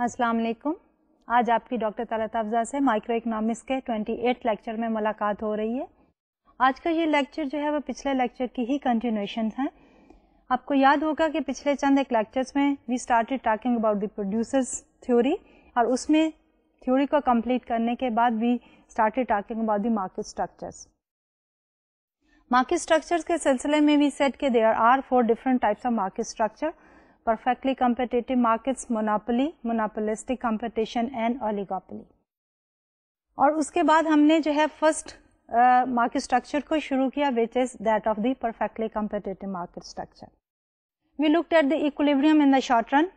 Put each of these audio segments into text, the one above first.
السلام علیکم. آج آپ کی ڈاکٹر طلعت افضل سے مائکرو اکنامکس کے 28 لیکچر میں ملاقات ہو رہی ہے. آج کا یہ لیکچر جو ہے وہ پچھلے لیکچر کی ہی کنٹینیوشن ہے. آپ کو یاد ہوگا کہ پچھلے چند ایک لیکچرز میں we started talking about the producers theory, اور اس میں تھیوری کو کمپلیٹ کرنے کے بعد we started talking about the market structures. Market structures کے سلسلے میں وی سیڈ کہ there are 4 different types of market structure: perfectly competitive markets, monopoly, monopolistic competition and oligopoly. اور اس کے بعد ہم نے جو ہے فرسٹ مارکیٹ اسٹرکچر کو شروع کیا which is that of the perfectly competitive market structure. We looked at the equilibrium in the short run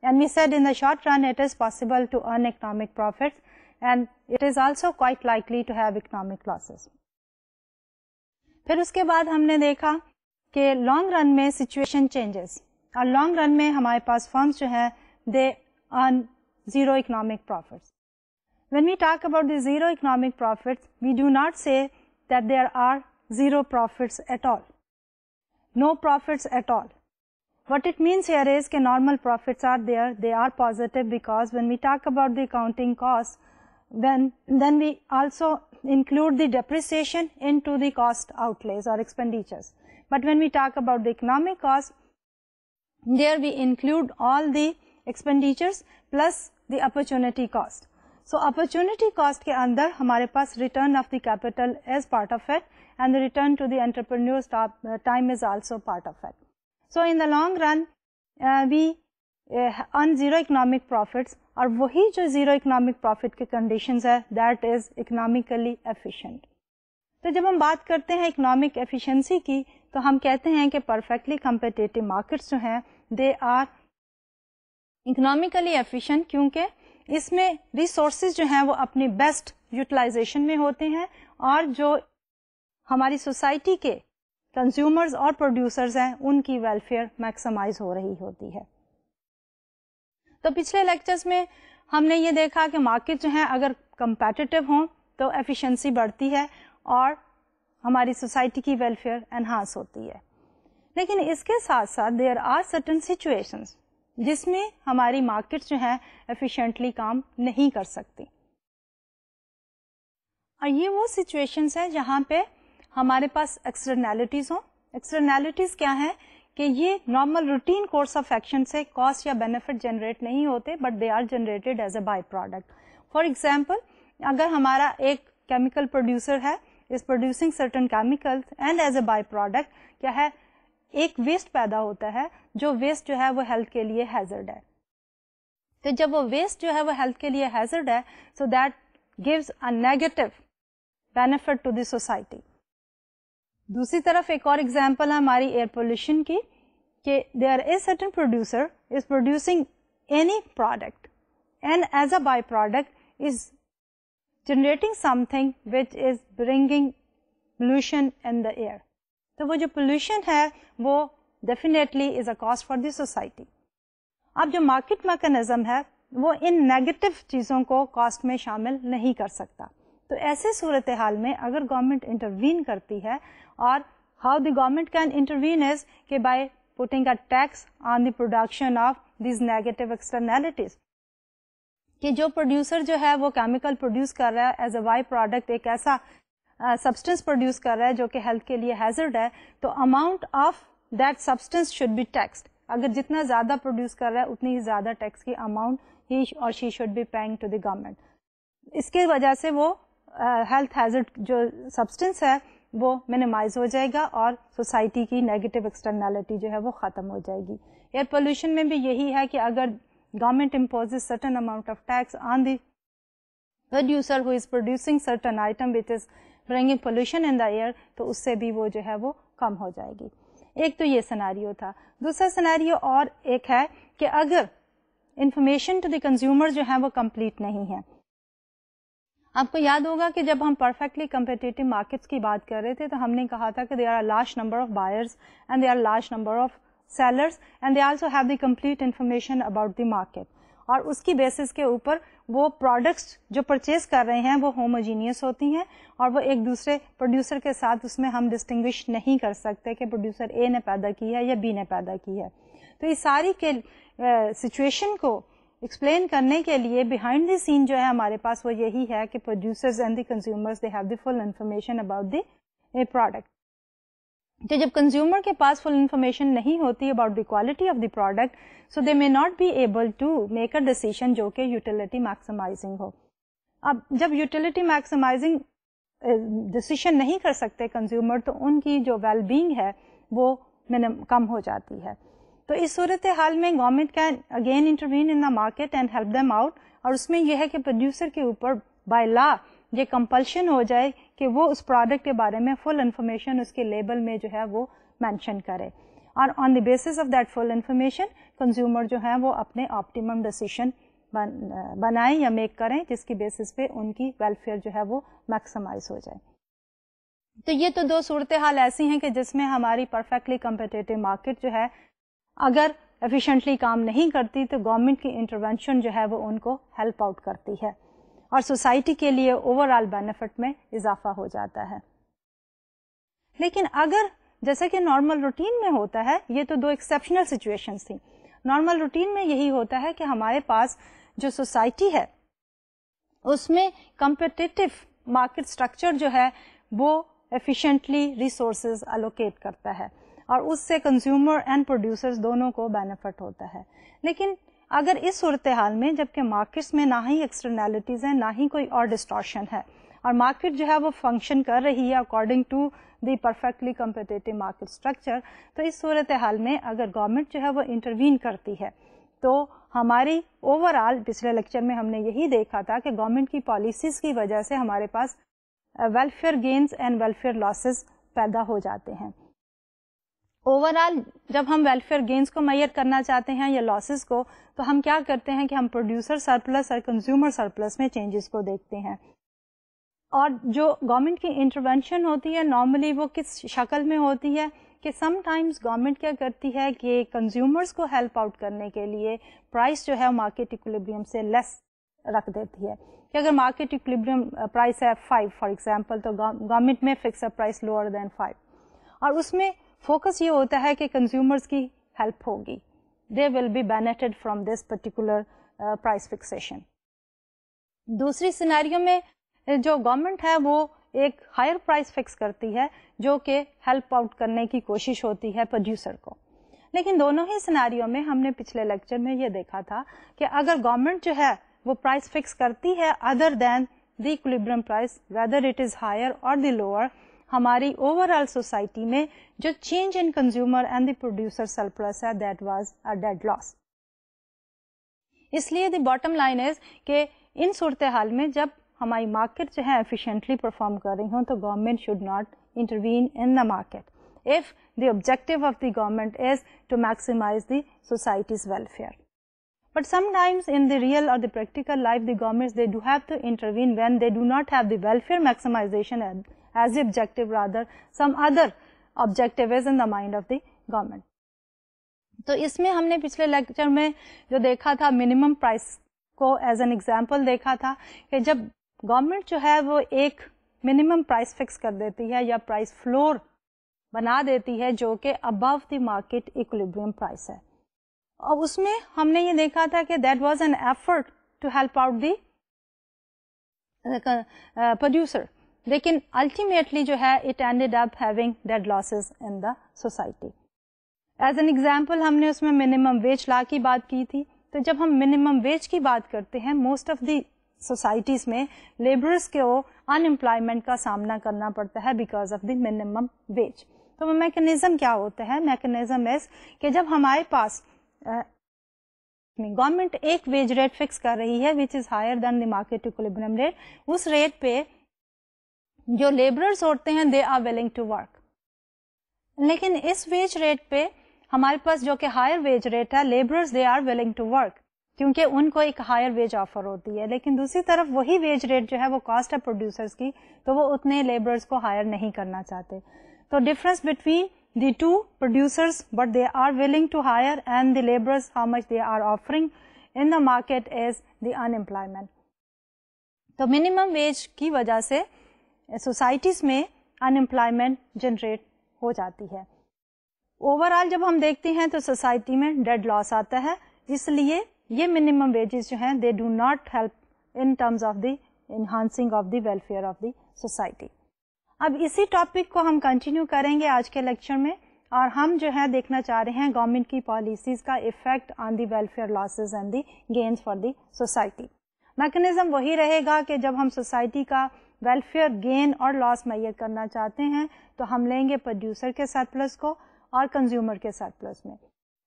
and we said in the short run it is possible to earn economic profits and it is also quite likely to have economic losses. پھر اس کے بعد ہم نے دیکھا کہ long run میں situation changes, اور long run میں ہمارے پاس فرمز جو ہیں they earn zero economic profits. When we talk about the zero economic profits we do not say that there are zero profits at all, no profits at all. What it means here is کہ normal profits are there, they are positive because when we talk about the accounting cost then we also include the depreciation into the cost outlays or expenditures. But when we talk about the economic cost, there we include all the expenditures plus the opportunity cost. So opportunity cost کے اندر ہمارے پاس return of the capital as part of it and the return to the entrepreneur's time is also part of it. So in the long run we earn zero economic profits, اور وہی جو zero economic profit کے conditions ہے that is economically efficient. تو جب ہم بات کرتے ہیں اکنامک ایفیشنسی کی تو ہم کہتے ہیں کہ پرفیکٹلی کمپیٹیٹو مارکیٹس جو ہیں دے آر اکنامیکلی ایفیشینٹ، کیونکہ اس میں ریسورسز جو ہیں وہ اپنی بیسٹ یوٹیلائزیشن میں ہوتے ہیں اور جو ہماری سوسائٹی کے کنزیومرز اور پروڈیوسرز ہیں ان کی ویلفیئر میکسیمائز ہو رہی ہوتی ہے. تو پچھلے لیکچرز میں ہم نے یہ دیکھا کہ مارکیٹ جو ہیں اگر کمپیٹیٹو ہوں تو ایفیشنسی بڑھتی ہے اور ہماری سوسائٹی کی ویلفیئر انہانس ہوتی ہے. لیکن اس کے ساتھ ساتھ دیر آر سرٹن سچویشنز جس میں ہماری مارکیٹ جو ہیں ایفیشینٹلی کام نہیں کر سکتی، اور یہ وہ سچویشنز ہیں جہاں پہ ہمارے پاس ایکسٹرنیلٹیز ہوں. ایکسٹرنیلٹیز کیا ہیں کہ یہ normal routine course of action سے کاسٹ یا بینیفٹ جنریٹ نہیں ہوتے but they are generated as a by product. For example اگر ہمارا ایک کیمیکل پروڈیوسر ہے is producing certain chemicals and as a by product کیا ہے ایک ویسٹ پیدا ہوتا ہے جو ویسٹ جو ہے وہ ہیلتھ کے لیے ہیزرڈ ہے. تو جب وہ ویسٹ جو ہے وہ ہیلتھ کے لیے ہیزرڈ ہے so that gives a negative benefit to the society. دوسری طرف ایک اور ایگزامپل ہے ہماری ایئر پولوشن کی کہ there is certain producer is producing any product and as a by product is generating something which is bringing pollution in the air. تو وہ جو پولوشن ہے وہ definitely is a cost for the society. اب جو market mechanism ہے وہ in negative چیزوں کو کاسٹ میں شامل نہیں کر سکتا. تو ایسے صورتحال میں اگر گورنمنٹ انٹروین کرتی ہے، اور how the government can intervene is کہ by putting a tax on the production of these negative externalities, کہ جو پروڈیوسر جو ہے وہ کیمیکل پروڈیوس کر رہا ہے ایز اے بائی پروڈکٹ ایک ایسا سبسٹینس پروڈیوس کر رہا ہے جو کہ ہیلتھ کے لیے ہیزرڈ ہے، تو amount of that substance should be taxed. اگر جتنا زیادہ پروڈیوس کر رہا ہے اتنی ہی زیادہ ٹیکس کی اماؤنٹ ہی اور she should be paying to the government. اس کی وجہ سے وہ ہیلتھ ہیزرڈ جو سبسٹینس ہے وہ منیمائز ہو جائے گا اور سوسائٹی کی نیگیٹو ایکسٹرنیلٹی جو ہے وہ ختم ہو جائے گی. ایئر پولوشن میں بھی یہی ہے کہ اگر government imposes certain amount of tax on the producer who is producing certain item which is bringing pollution in the air تو اس سے بھی وہ جو ہے وہ کم ہو جائے گی. ایک تو یہ سیناریو تھا. دوسرا سیناریو اور ایک ہے کہ اگر انفارمیشن ٹو دی کنزیومر جو ہے وہ کمپلیٹ نہیں ہے. آپ کو یاد ہوگا کہ جب ہم پرفیکٹلی کمپیٹیٹو مارکیٹس کی بات کر رہے تھے تو ہم نے کہا تھا کہ there are large number of buyers and there are large number of sellers and they also have the complete information about the market, اور اس کی بیسس کے اوپر وہ پروڈکٹس جو پرچیز کر رہے ہیں وہ ہوموجینئس ہوتی ہیں اور وہ ایک دوسرے پروڈیوسر کے ساتھ اس میں ہم ڈسٹنگوش نہیں کر سکتے کہ پروڈیوسر اے نے پیدا کی ہے یا بی نے پیدا کی ہے. تو اس ساری کے سچویشن کو ایکسپلین کرنے کے لیے بیہائنڈ دی سین جو ہے ہمارے پاس وہ یہی ہے کہ producers and the consumers they have the full information about the product. تو جب کنزیومر کے پاس فل انفارمیشن نہیں ہوتی about the quality of the product, so they may not be able to make a decision جو کہ utility maximising ہو. اب جب یوٹیلٹی میکسیمائزنگ ڈیسیژن نہیں کر سکتے کنزیومر, تو ان کی جو ویل بینگ ہے وہ کم ہو جاتی ہے. تو اس صورتحال میں government can again intervene in the market and help them out, اور اس میں یہ ہے کہ پروڈیوسر کے اوپر بائی لا یہ کمپلشن ہو جائے کہ وہ اس پروڈکٹ کے بارے میں فل انفارمیشن اس کے لیبل میں جو ہے وہ مینشن کرے, اور on the basis of that full information consumer جو ہے وہ اپنے آپٹیمم ڈیسیژن بنائیں یا میک کریں, جس کی بیسس پہ ان کی ویلفیئر جو ہے وہ میکسیمائز ہو جائے. تو یہ تو دو صورتحال ایسی ہیں کہ جس میں ہماری پرفیکٹلی کمپیٹیٹو مارکیٹ جو ہے اگر ایفیشینٹلی کام نہیں کرتی تو گورنمنٹ کی انٹرونشن جو ہے وہ ان کو ہیلپ آؤٹ کرتی ہے, اور سوسائٹی کے لیے اوور آل بینیفٹ میں اضافہ ہو جاتا ہے. لیکن اگر جیسے کہ نارمل روٹین میں ہوتا ہے, یہ تو دو ایکسیپشنل سچویشنز تھیں. نارمل روٹین میں یہی ہوتا ہے کہ ہمارے پاس جو سوسائٹی ہے اس میں کمپیٹیٹو مارکیٹ اسٹرکچر جو ہے وہ ایفیشینٹلی ریسورسز الوکیٹ کرتا ہے, اور اس سے کنزیومر اینڈ پروڈیوسرز دونوں کو بینیفٹ ہوتا ہے. لیکن اگر اس صورتحال میں جبکہ مارکیٹس میں نہ ہی ایکسٹرنالٹیز ہیں نہ ہی کوئی اور ڈسٹورشن ہے, اور مارکیٹ جو ہے وہ فنکشن کر رہی ہے according to the perfectly competitive market structure, تو اس صورتحال میں اگر گورنمنٹ جو ہے وہ انٹروین کرتی ہے تو ہماری اوور آل, پچھلے لیکچر میں ہم نے یہی دیکھا تھا کہ گورنمنٹ کی پالیسیز کی وجہ سے ہمارے پاس welfare gains and welfare losses پیدا ہو جاتے ہیں. اوور آل جب ہم ویلفیئر گینز کو میئر کرنا چاہتے ہیں یا لاسز کو, تو ہم کیا کرتے ہیں کہ ہم پروڈیوسر سرپلس اور کنزیومر سرپلس میں چینجز کو دیکھتے ہیں. اور جو گورنمنٹ کی انٹرونشن ہوتی ہے نارملی وہ کس شکل میں ہوتی ہے کہ سم ٹائمز گورنمنٹ کیا کرتی ہے کہ کنزیومرز کو ہیلپ آؤٹ کرنے کے لیے پرائس جو ہے مارکیٹ ایکولیبریم سے لیس رکھ دیتی ہے, کہ اگر مارکیٹ ایکولیبریم پرائس ہے 5 فار ایگزامپل, تو گورنمنٹ میں fix a price lower than 5, اور اس میں فوکس یہ ہوتا ہے کہ کنزیومرز کی ہیلپ ہوگی, they will be benefited from this particular price fixation. دوسری سینیریو میں جو گورنمنٹ ہے وہ ایک ہائر پرائس فکس کرتی ہے جو کہ ہیلپ آؤٹ کرنے کی کوشش ہوتی ہے پروڈیوسر کو. لیکن دونوں ہی سینیریو میں ہم نے پچھلے لیکچر میں یہ دیکھا تھا کہ اگر گورنمنٹ جو ہے وہ پرائس فکس کرتی ہے other than the equilibrium price whether it is higher or the lower, ہماری اوور آل سوسائٹی میں جو change in consumer and the producer surplus ہے that was a dead loss. اس لیے دی باٹم لائن از کہ ان صورتحال میں جب ہماری مارکیٹ جو ہے ایفیشینٹلی پرفارم کر رہی ہوں تو government should not intervene in the market if the objective of the government is to maximize the society's welfare. But sometimes in the real or the practical life, the governments, they do have to intervene when they do not have the welfare maximization as the objective, rather some other objective is in the mind of the government. تو اس میں ہم نے پچھلے lecture میں جو دیکھا تھا منیمم پرائس کو ایز این ایگزامپل دیکھا تھا کہ جب گورنمنٹ جو ہے وہ ایک منیمم پرائس فکس کر دیتی ہے یا پرائس فلور بنا دیتی ہے جو کہ ابو دی مارکیٹ ایکولیبریم پرائس ہے, اور اس میں ہم نے یہ دیکھا تھا کہ that was an effort to help out the producer, لیکن الٹیمیٹلی جو ہے it ended up having dead losses in the society. As an example ہم نے اس میں منیمم ویج لا کی بات کی تھی. تو جب ہم منیمم ویج کی بات کرتے ہیں موسٹ آف دی سوسائٹیز میں لیبررس کو ان امپلائمنٹ کا سامنا کرنا پڑتا ہے because of the minimum wage. تو میکنیزم کیا ہوتا ہے؟ میکنیزم از کہ جب ہمارے پاس گورنمنٹ ایک ویج ریٹ فکس کر رہی ہے which is higher than the market equilibrium rate, اس ریٹ پہ جو لیبررس ہوتے ہیں they are willing to work. لیکن اس ویج ریٹ پہ ہمارے پاس جو کہ ہائر ویج ریٹ ہے labourers they are willing to work کیونکہ ان کو ایک ہائر ویج آفر ہوتی ہے. لیکن دوسری طرف وہی ویج ریٹ جو ہے وہ کاسٹ ہے پروڈیوسرس کی, تو وہ اتنے لیبررس کو ہائر نہیں کرنا چاہتے. تو difference between the two producers but they are willing to hire and the labourers how much they are offering in the market is the unemployment. تو منیمم ویج کی وجہ سے سوسائٹیز میں ان امپلائمنٹ جنریٹ ہو جاتی ہے. Overall جب ہم دیکھتے ہیں تو سوسائٹی میں ڈیڈ لاس آتا ہے, اس لیے یہ منیمم ویجز جو ہیں they do not help in terms of the enhancing of the welfare of the society. اب اسی ٹاپک کو ہم کنٹینیو کریں گے آج کے لیکچر میں, اور ہم جو ہے دیکھنا چاہ رہے ہیں گورنمنٹ کی پالیسیز کا effect on the welfare losses and the gains for the society. Mechanism وہی رہے گا کہ جب ہم سوسائٹی کا ویلفیئر گین اور لاس میئر کرنا چاہتے ہیں تو ہم لیں گے پروڈیوسر کے سرپلس کو اور کنزیومر کے سرپلس میں.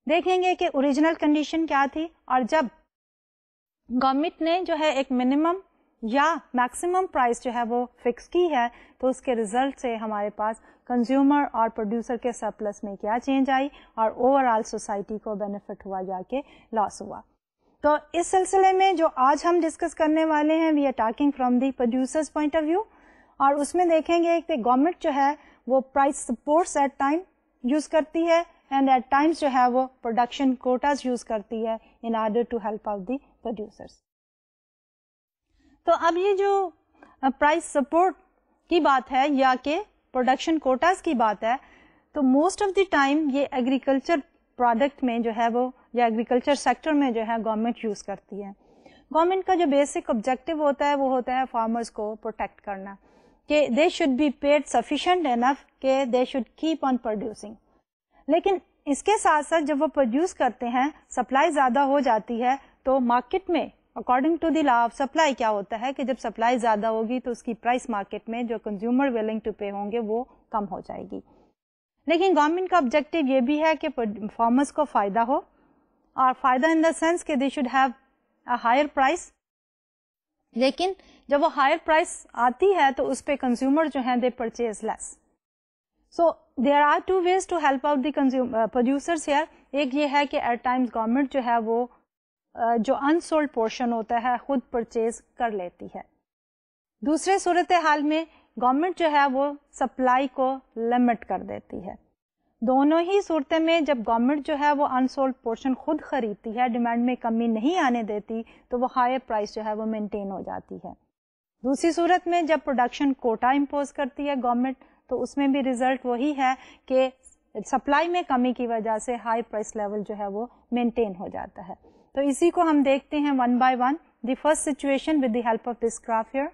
دیکھیں گے کہ اوریجنل کنڈیشن کیا تھی, اور جب گورنمنٹ نے جو ہے ایک منیمم یا میکسیمم پرائس جو ہے وہ فکس کی ہے, تو اس کے ریزلٹ سے ہمارے پاس کنزیومر اور پروڈیوسر کے سرپلس میں کیا چینج آئی اور اوور آل سوسائٹی کو بینیفٹ ہوا یا کہ لاس ہوا. تو اس سلسلے میں جو آج ہم ڈسکس کرنے والے ہیں we are talking from the producers point of view, اور اس میں دیکھیں گے کہ گورنمنٹ جو ہے وہ price supports at time use کرتی ہے اینڈ ایٹ ٹائمس جو ہے وہ پروڈکشن کوٹاز یوز کرتی ہے in order to help out the producers. تو اب یہ جو پرائس سپورٹ کی بات ہے یا کہ پروڈکشن کوٹاز کی بات ہے, تو موسٹ آف دی ٹائم یہ ایگریکلچر پروڈکٹ میں جو ہے وہ یا ایگریکلچر سیکٹر میں جو ہے گورنمنٹ یوز کرتی ہے. گورنمنٹ کا جو بیسک آبجیکٹو ہوتا ہے وہ ہوتا ہے فارمرز کو پروٹیکٹ کرنا, کہ they should be paid sufficient enough کہ they should keep on producing. لیکن اس کے ساتھ ساتھ جب وہ پروڈیوس کرتے ہیں سپلائی زیادہ ہو جاتی ہے تو مارکیٹ میں according to the law of supply کیا ہوتا ہے کہ جب سپلائی زیادہ ہوگی تو اس کی پرائس مارکیٹ میں جو کنزیومر ولنگ ٹو پے ہوں گے وہ کم ہو جائے گی. لیکن گورنمنٹ کا آبجیکٹو یہ بھی ہے کہ فارمرز کو فائدہ ہو, اور فائدہ ان دا سینس کہ they should have a higher price. لیکن جب وہ ہائر پرائس آتی ہے تو اس پہ کنزیومر جو ہیں they purchase less. So there are two ways to help out the producers here. ایک یہ ہے کہ ایٹ ٹائمز گورنمنٹ جو ہے وہ جو انسولڈ پورشن ہوتا ہے خود پرچیز کر لیتی ہے. دوسرے صورتحال میں گورنمنٹ جو ہے وہ سپلائی کو لمٹ کر دیتی ہے. دونوں ہی صورتیں میں جب گورنمنٹ جو ہے وہ انسولڈ پورشن خود خریدتی ہے, ڈیمانڈ میں کمی نہیں آنے دیتی, تو وہ ہائر پرائس جو ہے وہ مینٹین ہو جاتی ہے. دوسری صورت میں جب پروڈکشن کوٹا امپوز کرتی ہے گورنمنٹ, تو اس میں بھی ریزلٹ وہی ہے کہ سپلائی میں کمی کی وجہ سے ہائی پرائس لیول جو ہے وہ مینٹین ہو جاتا ہے. تو اسی کو ہم دیکھتے ہیں one by one. The first situation with the help of this graph here.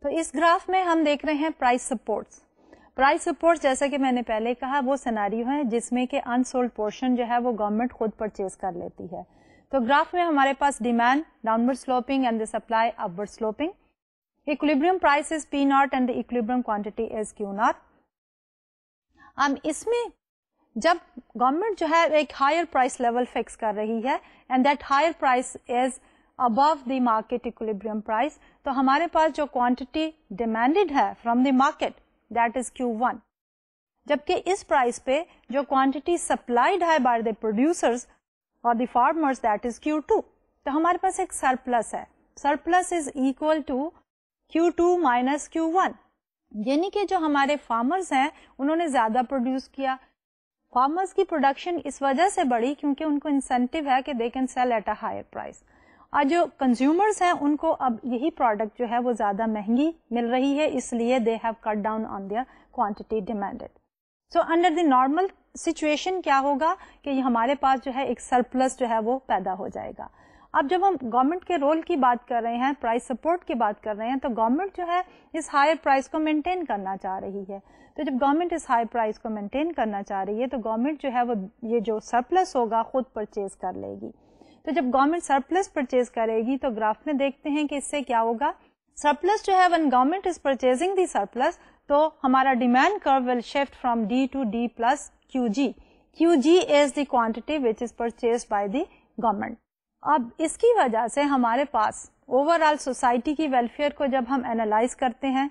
تو اس گراف میں ہم دیکھ رہے ہیں پرائس سپورٹس. پرائس سپورٹس جیسا کہ میں نے پہلے کہا وہ سیناریو ہے جس میں کہ انسولڈ پورشن جو ہے وہ گورنمنٹ خود پرچیز کر لیتی ہے. تو گراف میں ہمارے پاس demand downward sloping and the supply upward sloping. Equilibrium price is P naught and the equilibrium quantity is Q naught. اب اس میں جب گورنمنٹ جو ہے ایک ہائر پرائس لیول فکس کر رہی ہے and that higher price is above the market equilibrium price, تو ہمارے پاس جو کوانٹٹی ڈیمانڈیڈ ہے from the market that is Q1, جبکہ اس پرائس پہ جو کوانٹٹی سپلائڈ ہے بائی دی پروڈیوسرز اور the farmers that is Q2. تو ہمارے پاس ایک سرپلس ہے. Surplus is equal to Q2 minus Q1, یعنی کہ جو ہمارے فارمرز ہیں انہوں نے زیادہ پروڈیوس کیا. فارمرز کی پروڈکشن اس وجہ سے بڑی کیونکہ ان کو انسینٹیو ہے کہ they can sell at a higher price, اور جو کنزیومرز ہیں ان کو اب یہی پروڈکٹ جو ہے وہ زیادہ مہنگی مل رہی ہے, اس لیے they have cut down on their quantity demanded. So under the normal situation کیا ہوگا کہ ہمارے پاس جو ہے ایک سرپلس جو ہے وہ پیدا ہو جائے گا. اب جب ہم گورنمنٹ کے رول کی بات کر رہے ہیں, پرائس سپورٹ کی بات کر رہے ہیں, تو گورنمنٹ جو ہے اس ہائر پرائس کو مینٹین کرنا چاہ رہی ہے. تو جب گورنمنٹ اس ہائی پرائس کو مینٹین کرنا چاہ رہی ہے تو گورنمنٹ جو ہے وہ یہ جو سرپلس ہوگا خود پرچیز کر لے گی. تو جب گورنمنٹ سرپلس پرچیز کرے گی تو گراف میں دیکھتے ہیں کہ اس سے کیا ہوگا. سرپلس جو ہے when government is purchasing the surplus, تو ہمارا demand curve will shift from D to D plus QG. QG is the quantity which is purchased by the government. اب اس کی وجہ سے ہمارے پاس اوور آل سوسائٹی کی ویلفیئر کو جب ہم اینالائز کرتے ہیں,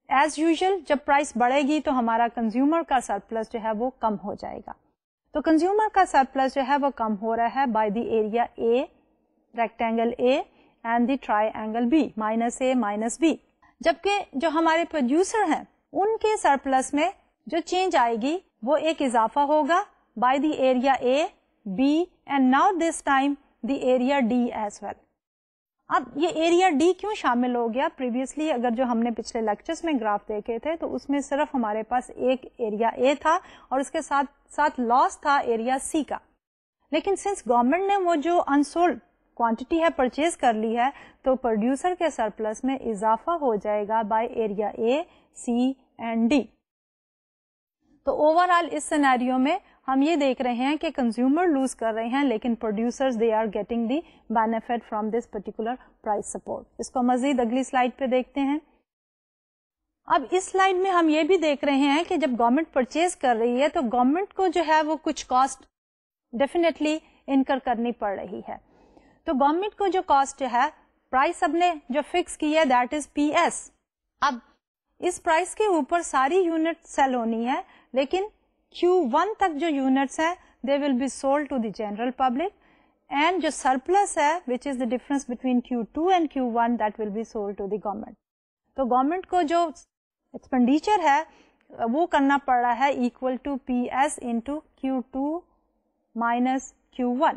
ایز یوزل جب پرائس بڑھے گی تو ہمارا کنزیومر کا سرپلس جو ہے وہ کم ہو جائے گا. تو کنزیومر کا سرپلس جو ہے وہ کم ہو رہا ہے by the area A, rectangle A and the try angle B, minus A minus B. جبکہ جو ہمارے پروڈیوسر ہیں ان کے سرپلس میں جو چینج آئے گی وہ ایک اضافہ ہوگا by the area A, B and now this time the area D as well. اب یہ ایریا D کیوں شامل ہو گیا؟ پریویسلی اگر جو ہم نے پچھلے لیکچرز میں گراف دیکھے تھے تو اس میں صرف ہمارے پاس ایک ایریا A تھا اور اس کے ساتھ لاس تھا ایریا C کا. لیکن سنس گورنمنٹ نے وہ جو انسولڈ کوانٹٹی ہے پرچیز کر لی ہے تو پروڈیوسر کے سرپلس میں اضافہ ہو جائے گا by area A C and D. تو اوور آل اس سینیریو میں ہم یہ دیکھ رہے ہیں کہ کنزیومر لوز کر رہے ہیں لیکن producers they are getting the benefit from this particular price support. اس کو مزید اگلی سلائڈ پہ دیکھتے ہیں. اب اس سلائڈ میں ہم یہ بھی دیکھ رہے ہیں کہ جب گورنمنٹ پرچیز کر رہی ہے تو گورنمنٹ کو جو ہے وہ کچھ کاسٹ ڈیفینیٹلی انکر کرنی پڑ رہی ہے. تو گورنمنٹ کو جو کاسٹ ہے پرائس سب نے جو فکس کی ہے دیٹ از پی ایس. اب اس پرائس کے اوپر ساری یونٹ سیل ہونی ہے لیکن Q1 تک جو یونٹس ہیں they will be sold to the general public and جو سرپلس ہے which is the difference between Q2 and Q1 that will be sold to the government. تو گورنمنٹ کو جو ایکسپینڈیچر ہے وہ کرنا پڑ رہا ہے equal to PS into Q2 minus Q1.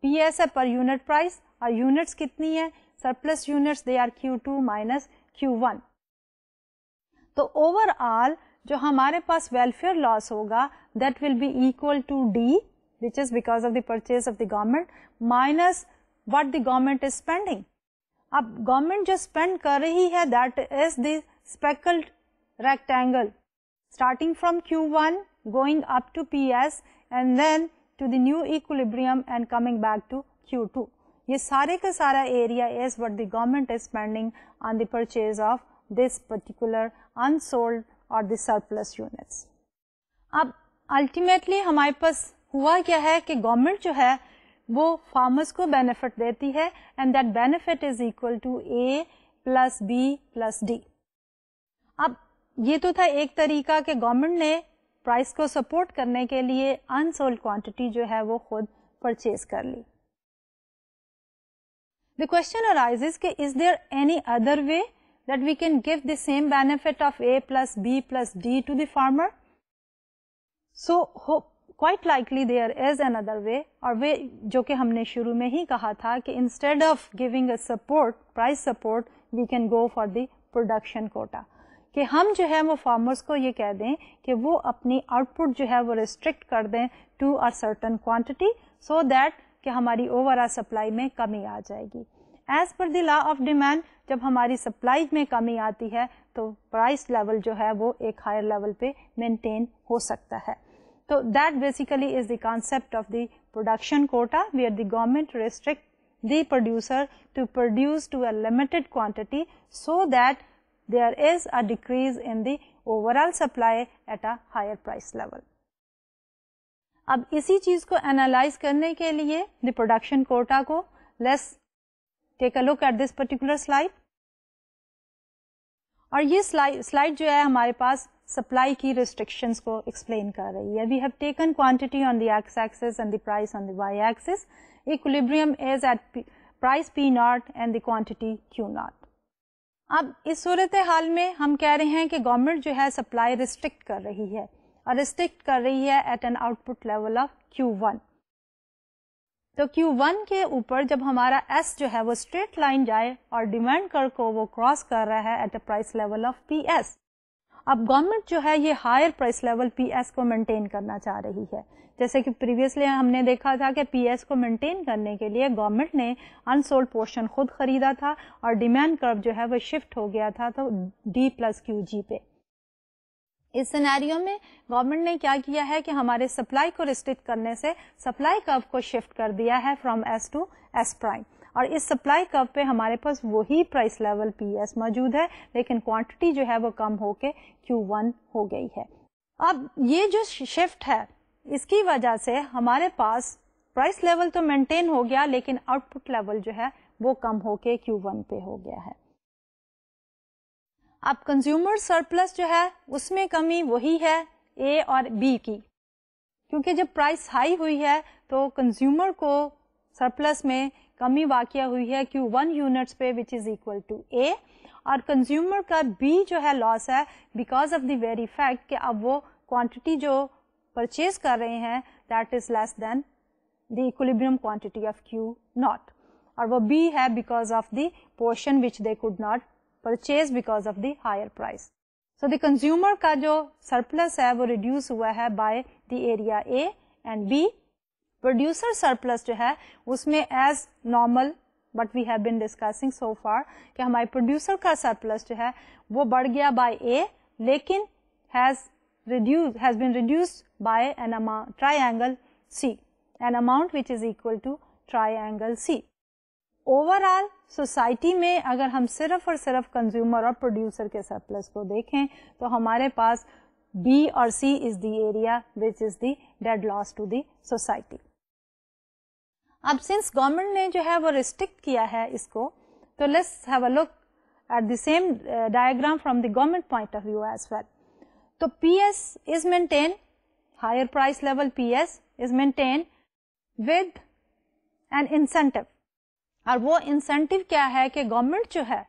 PS ہے پر یونٹ پرائس اور یونٹس کتنی ہے surplus units they are Q2 minus Q1. تو اوور آل جو ہمارے پاس ویلفیئر لاس ہوگا that will be equal to D which is because of the purchase of the government minus what the government is spending. اب government جو spend کر رہی ہے that is the speckled rectangle starting from Q1 going up to PS and then to the new equilibrium and coming back to Q2. یہ سارے کا سارا area is what the government is spending on the purchase of this particular unsold or the surplus units. اب ultimately ہمارے پاس ہوا کیا ہے کہ گورنمنٹ جو ہے وہ فارمرس کو بینیفٹ دیتی ہے and that benefit is equal to A plus B plus D. اب یہ تو تھا ایک طریقہ کہ گورنمنٹ نے پرائس کو سپورٹ کرنے کے لیے انسولڈ کوانٹٹی جو ہے وہ خود پرچیز کر لی. The question arises کہ is there any other way that we can give the same benefit of A plus B plus D to the farmer? So quite likely there is another way, اور way جو کہ ہم نے شروع میں ہی کہا تھا کہ instead of giving a support, price support, we can go for the production quota. کہ ہم جو ہے وہ فارمرس کو یہ کہہ دیں کہ وہ اپنی آؤٹ پٹ جو ہے وہ ریسٹرکٹ کر دیں to a certain quantity so that کہ ہماری اوور آل سپلائی میں کمی آ جائے گی. As per the law of demand جب ہماری سپلائی میں کمی آتی ہے تو پرائس لیول جو ہے وہ ایک ہائر لیول پہ مینٹین ہو سکتا ہے. تو that basically is the concept of the production quota where the government restrict the producer to produce to a limited quantity so that there is a decrease in the overall supply at a higher price level. اب اسی چیز کو analyse کرنے کے لیے دی production quota کو let's take a look at this particular slide. اور یہ سلائڈ جو ہے ہمارے پاس سپلائی کی ریسٹرکشنز کو ایکسپلین کر رہی ہے. We have taken quantity on the x axis and the price on the y axis. Equilibrium is at price P naught and the quantity Q naught. اب اس صورتحال میں ہم کہہ رہے ہیں کہ گورنمنٹ جو ہے سپلائی ریسٹرکٹ کر رہی ہے اور ریسٹرکٹ کر رہی ہے at an output level of Q1. تو Q1 کے اوپر جب ہمارا S جو ہے وہ اسٹریٹ لائن جائے اور ڈیمانڈ کر کو وہ کراس کر رہا ہے at a price level of PS. اب گورنمنٹ جو ہے یہ ہائر پرائس لیول PS کو مینٹین کرنا چاہ رہی ہے. جیسے کہ پریویسلی ہم نے دیکھا تھا کہ PS کو مینٹین کرنے کے لیے گورنمنٹ نے انسولڈ پورشن خود خریدا تھا اور ڈیمانڈ کرو جو ہے وہ شفٹ ہو گیا تھا تو D پلس QG پہ. اس سینیریو میں گورنمنٹ نے کیا کیا ہے کہ ہمارے سپلائی کو ریسٹرکٹ کرنے سے سپلائی کرو کو شفٹ کر دیا ہے from S to S prime, اور اس سپلائی کرو پہ ہمارے پاس وہی پرائس لیول PS موجود ہے لیکن کوانٹٹی جو ہے وہ کم ہو کے Q1 ہو گئی ہے. اب یہ جو شفٹ ہے اس کی وجہ سے ہمارے پاس پرائس لیول تو مینٹین ہو گیا لیکن آؤٹ پٹ لیول جو ہے وہ کم ہو کے Q1 پہ ہو گیا ہے. اب کنزیومر سرپلس جو ہے اس میں کمی وہی ہے A اور B کی, کیونکہ جب پرائس ہائی ہوئی ہے تو کنزیومر کو سرپلس میں کمی واقع ہوئی ہے Q1 یونٹس پہ which is equal to A, اور کنزیومر کا B جو ہے لاس ہے because of the very fact کہ اب وہ کوانٹٹی جو پرچیز کر رہے ہیں that is less than the equilibrium quantity of Q naught, اور وہ B ہے because of the portion which they could not purchase because of the higher price. So the consumer کا جو سرپلس ہے وہ ریڈیوس ہوا ہے by the area A and B producer surplus جو ہے اس میں as normal but we have been discussing so far کہ ہمارے پروڈیوسر کا سرپلس جو ہے وہ بڑھ گیا بائی اے, لیکن has been reduced by an amount triangle C, an amount which is equal to triangle C. Overall society میں اگر ہم صرف اور صرف کنزیومر اور پروڈیوسر کے سرپلس کو دیکھیں تو ہمارے پاس B اور C is the area which is the dead loss to the society. اب سنس گورنمنٹ نے جو ہے وہ ریسٹرکٹ کیا ہے اس کو, تو let's have a look at the same diagram from the government point of view as well. تو P S is maintain, higher price level P S is maintain with an incentive, اور وہ incentive کیا ہے کہ government جو ہے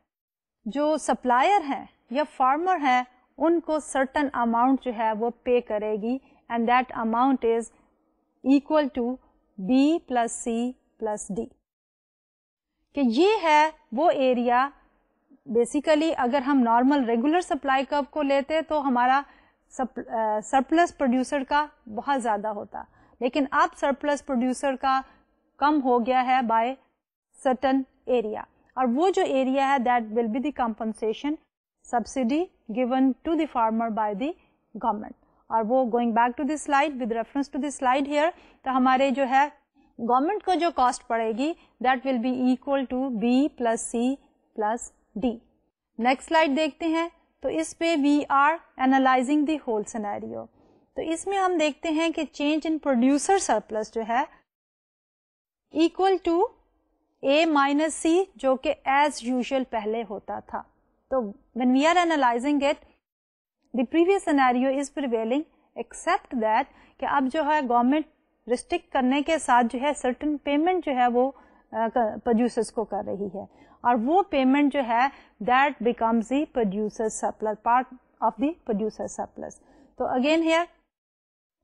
جو supplier ہیں یا فارمر ہیں ان کو سرٹن اماؤنٹ جو ہے وہ پے کرے گی, and that amount is equal to B plus C plus D. کہ یہ ہے وہ ایریا بیسیکلی اگر ہم نارمل ریگولر سپلائی کرو کو لیتے تو ہمارا سرپلس پروڈیوسر کا بہت زیادہ ہوتا, لیکن اب سرپلس پروڈیوسر کا کم ہو گیا ہے بائی سرٹن ایریا, اور وہ جو ایریا ہے that will be the compensation subsidy given to the farmer by the government. اور وہ going back to the slide with reference to the slide here, تو ہمارے جو ہے گورنمنٹ کو جو کاسٹ پڑے گی that will be equal to B plus C plus D. Next slide دیکھتے ہیں, تو اس پہ we are analysing the whole scenario. تو اس میں ہم دیکھتے ہیں کہ چینج ان پروڈیوسر سرپلس جو ہے ایکول ٹو اے مائنس سی, جو کہ ایز یوزل پہلے ہوتا تھا. تو when we are analyzing it, the previous scenario is prevailing except that کہ اب جو ہے گورنمنٹ ریسٹرکٹ کرنے کے ساتھ جو ہے سرٹن پیمنٹ جو ہے وہ پروڈیوسرز کو کر رہی ہے, اور وہ پیمنٹ جو ہے that becomes the producer surplus, part of the producer surplus. تو again here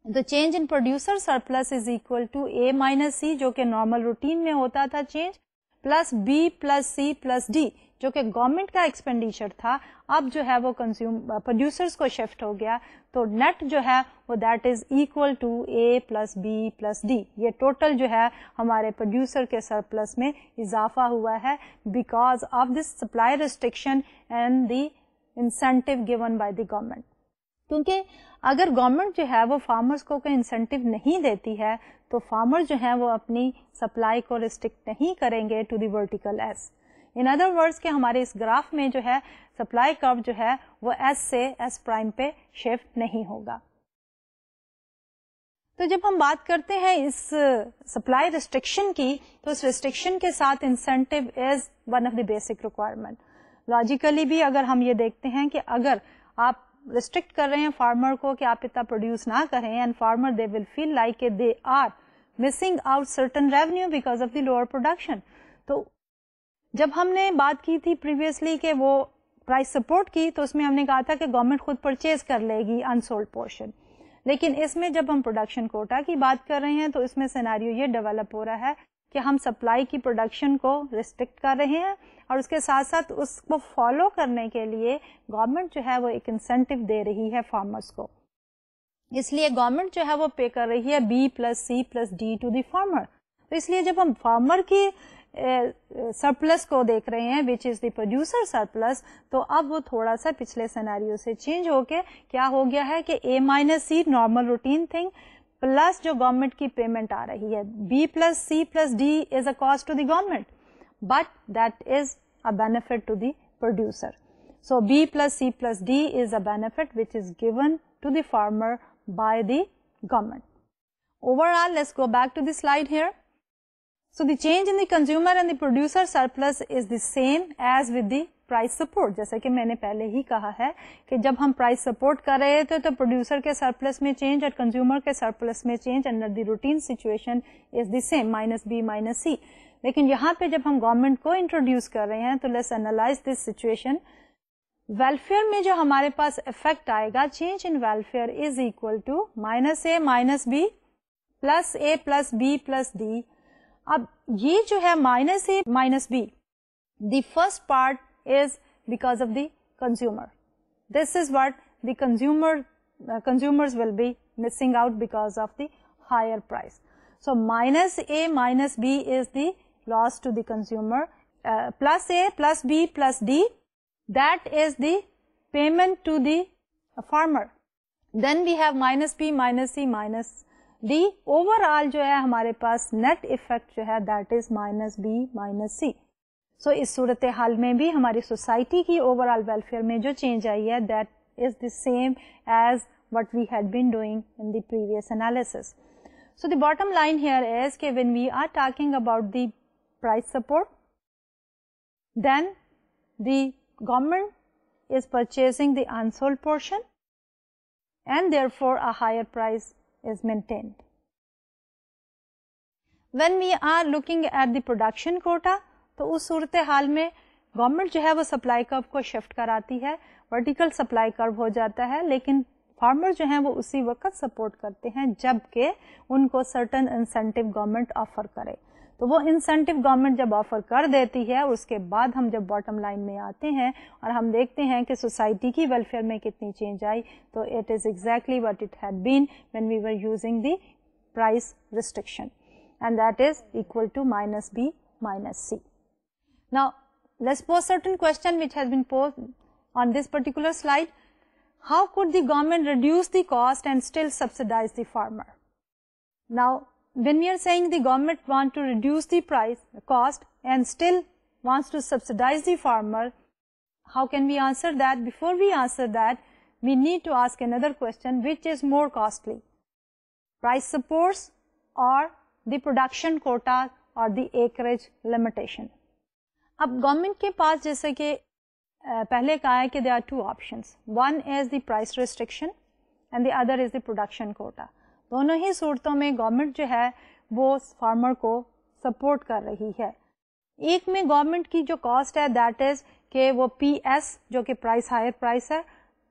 the change in producer surplus is equal to A minus C, جو کہ نارمل روٹین میں ہوتا تھا change, plus B plus C plus D, جو کہ government کا expenditure تھا, اب جو ہے وہ پروڈیوسرز کو شفٹ ہو گیا. تو نیٹ جو ہے وہ that is equal to A plus B plus D. یہ ٹوٹل جو ہے ہمارے پروڈیوسر کے سرپلس میں اضافہ ہوا ہے because of this supply restriction and the incentive given by the government. کیونکہ اگر گورنمنٹ جو ہے وہ فارمرز کو کوئی انسینٹیو نہیں دیتی ہے تو فارمر جو ہیں وہ اپنی سپلائی کو ریسٹرکٹ نہیں کریں گے to the vertical S. In other words کہ ہمارے اس گراف میں جو ہے سپلائی کرو جو ہے وہ ایس سے ایس پرائم پہ شفٹ نہیں ہوگا. تو جب ہم بات کرتے ہیں اس سپلائی ریسٹرکشن کی, تو اس ریسٹرکشن کے ساتھ incentive is one of the basic requirement. Logically بھی اگر ہم یہ دیکھتے ہیں کہ اگر آپ ریسٹرکٹ کر رہے ہیں فارمر کو کہ آپ اتنا پروڈیوس نہ کریں, and farmer they will feel like they are missing out certain revenue because of the lower production. تو جب ہم نے بات کی تھی پریویسلی کہ وہ پرائس سپورٹ کی, تو اس میں ہم نے کہا تھا کہ گورنمنٹ خود پرچیز کر لے گی انسولڈ پورشن, لیکن اس میں جب ہم پروڈکشن کوٹا کی بات کر رہے ہیں تو اس میں سیناریو یہ ڈیولپ ہو رہا ہے کہ ہم سپلائی کی پروڈکشن کو ریسٹرکٹ کر رہے ہیں, اور اس کے ساتھ ساتھ اس کو فالو کرنے کے لیے گورنمنٹ جو ہے وہ ایک انسینٹیو دے رہی ہے فارمرز کو. اس لیے گورنمنٹ جو ہے وہ پے کر رہی ہے B plus C plus D to the farmer. تو اس لیے جب ہم فارمر کی سرپلس کو دیکھ رہے ہیں وچ از دی پروڈیوسر سرپلس, تو اب وہ تھوڑا سا پچھلے سیناریو سے چینج ہو کے کیا ہو گیا ہے کہ A minus C normal routine thing plus جو گورنمنٹ کی پیمنٹ آ رہی ہے, B plus C plus D is a cost to the government but that is a benefit to the producer. So B plus C plus D is a benefit which is given to the farmer by the government. Overall, let's go back to the slide here. So the change in the consumer and the producer surplus is the same as with the price support. جیسا کہ میں نے پہلے ہی کہا ہے کہ جب ہم price support کر رہے تھے تو producer کے surplus میں change اور consumer کے surplus میں change under the routine situation is the same, minus B minus C. لیکن یہاں پہ جب ہم گورنمنٹ کو انٹروڈیوس کر رہے ہیں تو let's analyse this situation. Welfare میں جو ہمارے پاس افیکٹ آئے گا, change in welfare is equal to minus A minus B plus A plus B plus D. اب یہ جو ہے minus A minus B, the first part is because of the consumer. This is what the consumers will be missing out because of the higher price. So minus A minus B is the loss to the consumer. Plus A plus B plus D, that is the payment to the farmer. Then we have minus B minus C minus D. Overall جو ہے ہمارے پاس net effect جو ہے that is minus B minus C. So اس صورتحال میں بھی ہماری society کی overall welfare میں جو change آئی ہے that is the same as what we had been doing in the previous analysis. So the bottom line here is that when we are talking about the price support, then the government is purchasing the unsold portion and therefore a higher price is maintained. When we are looking at the production quota, تو اس صورتحال میں government جو ہے وہ supply کرو کو shift کراتی ہے, ورٹیکل سپلائی کرو ہو جاتا ہے, لیکن فارمر جو ہیں وہ اسی وقت سپورٹ کرتے ہیں جبکہ ان کو سرٹن انسینٹیو گورنمنٹ آفر کرے. تو وہ انسینٹیو گورنمنٹ جب آفر کر دیتی ہے, اس کے بعد ہم جب باٹم لائن میں آتے ہیں اور ہم دیکھتے ہیں کہ سوسائٹی کی ویلفیئر میں کتنی چینج آئی, تو it is exactly what it had been when we were using the price restriction, and that is equal to minus B minus C. Now let's pose certain question which has been posed on this particular slide. How could the government reduce the cost and still subsidize the farmer? Now when we are saying the government want to reduce the price, the cost, and still wants to subsidize the farmer, how can we answer that? Before we answer that, we need to ask another question, which is more costly, price supports or the production quota or the acreage limitation? اب government کے پاس جیسے کہ پہلے کہا ہے کہ there are two options, one is the price restriction and the other is the production quota. دونوں ہی صورتوں میں گورنمنٹ جو ہے وہ فارمر کو سپورٹ کر رہی ہے. ایک میں گورنمنٹ کی جو کاسٹ ہے دیٹ از کہ وہ پی ایس جو کہ پرائس ہائر پرائس ہے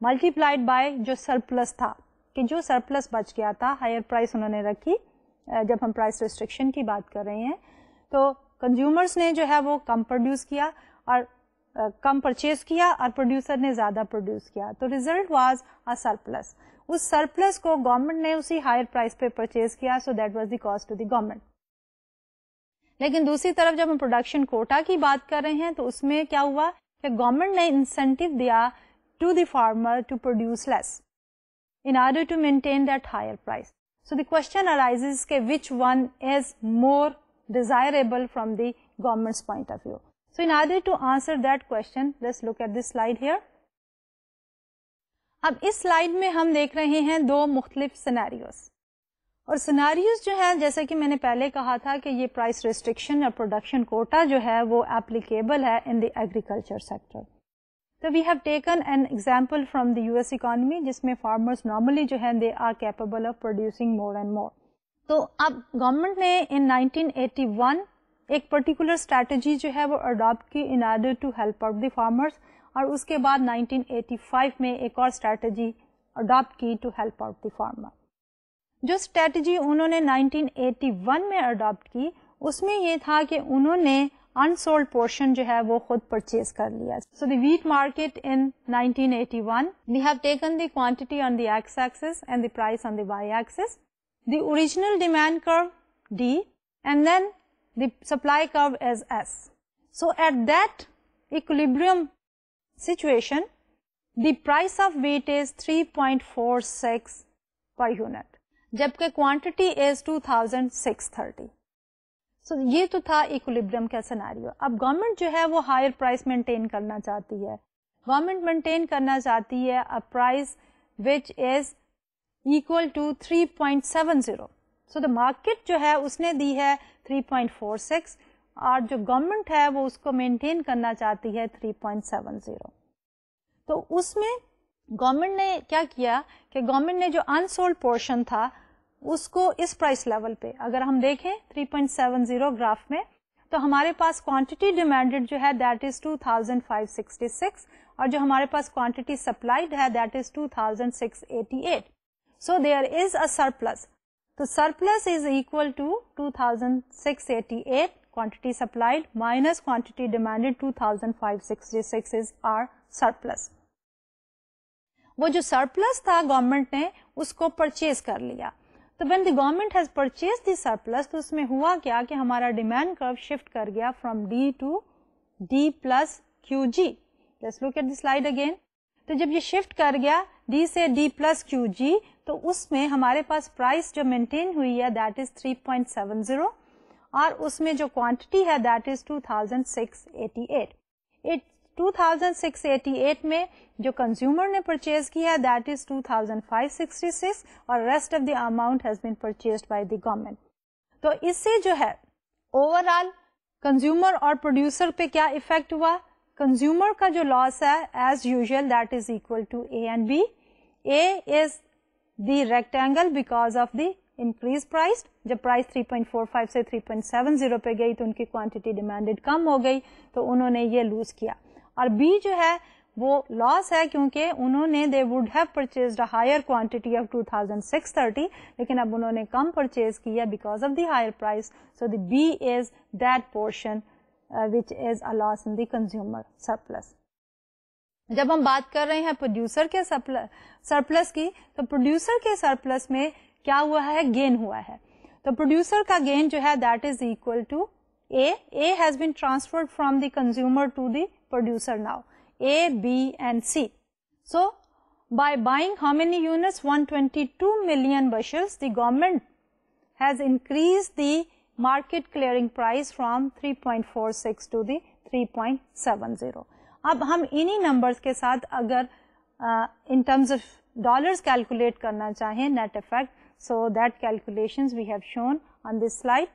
ملٹی پلائڈ بائی جو سرپلس تھا, کہ جو سرپلس بچ گیا تھا ہائر پرائس انہوں نے رکھی. جب ہم پرائس ریسٹرکشن کی بات کر رہے ہیں تو کنزیومرس نے جو ہے وہ کم پروڈیوس کیا اور کم پرچیز کیا اور پروڈیوسر نے زیادہ پروڈیوس کیا, تو ریزلٹ واز اے سرپلس. اس سرپلس کو گورنمنٹ نے اسی ہائر پرائس پہ پرچیز کیا, so that was the cost to the government. لیکن دوسری طرف جب ہم پروڈکشن کوٹا کی بات کر رہے ہیں تو اس میں کیا ہوا کہ گورنمنٹ نے انسینٹیو دیا to the farmer to produce less in order to maintain that higher price. So the question arises کہ which one is more desirable from the government's point of view. So in order to answer that question, let's look at this slide here. اب اس slide میں ہم دیکھ رہے ہیں دو مختلف scenarios, اور scenarios جو ہے جیسے کہ میں نے پہلے کہا تھا کہ یہ پرائس ریسٹرکشن اور پروڈکشن کوٹا جو ہے وہ اپلیکیبل ہے ان دی ایگریکلچر سیکٹر. تو we have taken an example from the US economy جس میں فارمرز نارملی جو ہے they are capable of producing more and more. تو اب گورنمنٹ نے ان 1981 ایک پرٹیکولر اسٹریٹجی جو ہے وہ اڈاپٹ کی in order to help out the farmers, اور اس کے بعد 1985 میں ایک اور اسٹریٹجی اڈاپٹ کی to help out the farmer. جو اسٹریٹجی انہوں نے 1981 میں اڈاپٹ کی اس میں یہ تھا کہ انہوں نے unsold portion جو ہے وہ خود پرچیز کر لیا. So the wheat market in 1981, we have taken the quantity on the x-axis and the price on the y-axis. The original demand curve D and then the supply curve is S. So at that equilibrium situation, the price of wheat is 3.46 per unit, جبکہ quantity is 2630. So یہ تو تھا equilibrium کا scenario. اب government جو ہے وہ higher price maintain کرنا چاہتی ہے. گورنمنٹ مینٹین کرنا چاہتی ہے a price which is equal to 3.70. So the market جو ہے اس نے دی ہے 3.46 اور جو گورنمنٹ ہے وہ اس کو مینٹین کرنا چاہتی ہے 3.70. تو اس میں گورنمنٹ نے کیا کیا کہ گورنمنٹ نے جو انسولڈ پورشن تھا اس کو اس پرائس لیول پہ اگر ہم دیکھیں 3.70 گراف میں تو ہمارے پاس کوانٹٹی ڈیمانڈیڈ جو ہے دیٹ از 2566 اور جو ہمارے پاس کوانٹٹی سپلائیڈ ہے that is 2688. So there is a surplus. تو surplus is equal to 2688 quantity supplied minus quantity demanded 2566 is our surplus. وہ جو سرپلس تھا گورنمنٹ نے اس کو پرچیز کر لیا. تو when the government has purchased the surplus تو اس میں ہوا کیا کہ ہمارا ڈیمانڈ کرو شفٹ کر گیا from D to D plus QG. Let's look at the slide again. تو جب یہ شفٹ کر گیا D سے D plus QG تو اس میں ہمارے پاس پرائس جو مینٹین ہوئی ہے that is 3.70 اور اس میں جو کوانٹٹی ہے that is 2688. 2688 میں جو کنزیومر نے پرچیز کیا that is 2566 اور rest of the amount has been purchased by the government. تو اس سے جو ہے اوور آل کنزیومر اور پروڈیوسر پہ کیا افیکٹ ہوا؟ کنزیومر کا جو لاس ہے as usual that is equal to A and B. A is the rectangle because of the increase price. جب پرائس 3.45 سے 3.70 پہ گئی تو ان کی کوانٹٹی ڈیمانڈیڈ کم ہو گئی تو انہوں نے یہ لوز کیا. اور بی جو ہے وہ لاس ہے کیونکہ انہوں نے they would have purchased higher quantity of 2630 لیکن اب انہوں نے کم پرچیز کیا because of the higher price. So the B is that portion which is a loss in the consumer surplus. جب ہم بات کر رہے ہیں پروڈیوسر کے سرپلس کی تو پروڈیوسر کے سرپلس میں کیا ہوا ہے؟ گین ہوا ہے. تو پروڈیوسر کا گین جو ہے that is equal to A. A has been transferred from the consumer to the producer now. A, B and C. So by buying how many units? 122 million bushels. The government has increased the market clearing price from 3.46 to the 3.70. اب ہم انہی numbers کے ساتھ اگر in terms of dollars calculate کرنا چاہیں net effect, so that calculations we have shown on this slide.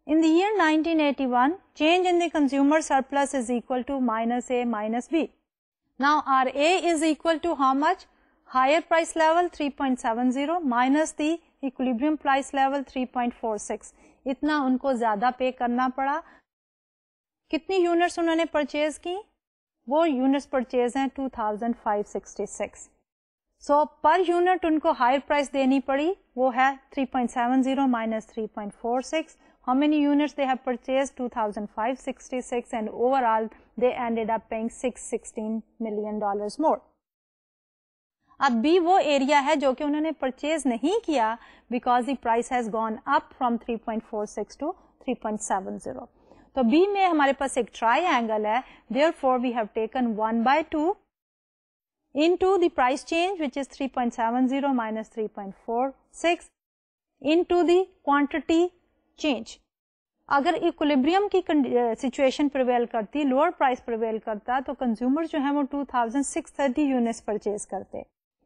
In the year 1981, change in the consumer surplus is equal to minus A minus B. Now our A is equal to how much? Higher price level 3.70 minus the equilibrium price level 3.46. اتنا ان کو زیادہ پے کرنا پڑا. کتنی units انہوں نے purchase کی؟ وہ یونٹس پرچیز ہیں 2566. سو پر یونٹ ان کو ہائر پرائس دینی پڑی, وہ ہے 3.70 minus 3.46. How many units they have purchased? 2566 and overall they ended up paying $616 million more. اب بھی وہ ایریا ہے جو کہ انہوں نے پرچیز نہیں کیا because the price has gone up from 3.46 to 3.70. تو بی میں ہمارے پاس ایک ٹرائی اینگل ہے, therefore we have taken 1/2 into the price change which is 3.70 minus 3.46 into the quantity change. اگر ایکولیبریم کی سچویشن پریویل کرتی, لوور پرائس پریویل کرتا تو کنزیومر جو ہے وہ 2630 یونٹس پرچیز کرتے,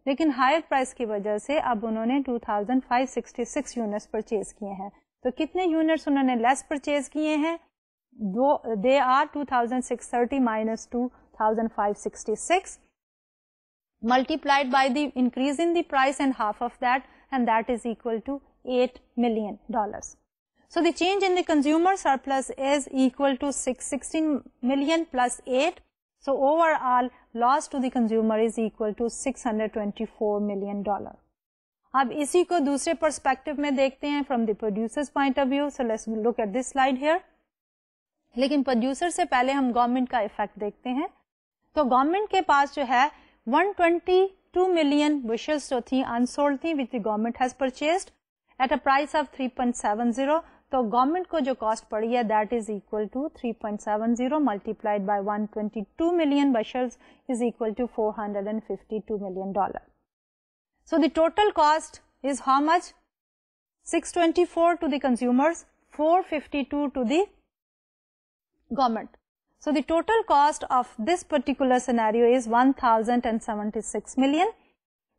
لیکن ہائر پرائس کی وجہ سے اب انہوں نے 2566 یونٹس پرچیز کیے ہیں. تو کتنے یونٹس انہوں نے لیس پرچیز کیے ہیں؟ They are 2630 minus 2566 multiplied by the increase in the price and half of that, and that is equal to $8 million. So the change in the consumer surplus is equal to 616 million plus 8. So overall loss to the consumer is equal to $624 million. اب اسی کو دوسرے perspective میں دیکھتے ہیں from the producer's point of view. So let's look at this slide here. لیکن producer سے پہلے ہم گورنمنٹ کا افیکٹ دیکھتے ہیں. تو گورنمنٹ کے پاس جو ہے 122 million bushels جو تھی unsold تھی which the government has purchased at a price of 3.70. تو گورنمنٹ کو جو کاسٹ پڑی ہے that is equal to 3.70 multiplied by 122 million bushels is equal to $452 million. So the total cost is how much? 624 to the consumers, 452 to the government. So the total cost of this particular scenario is 1076 million.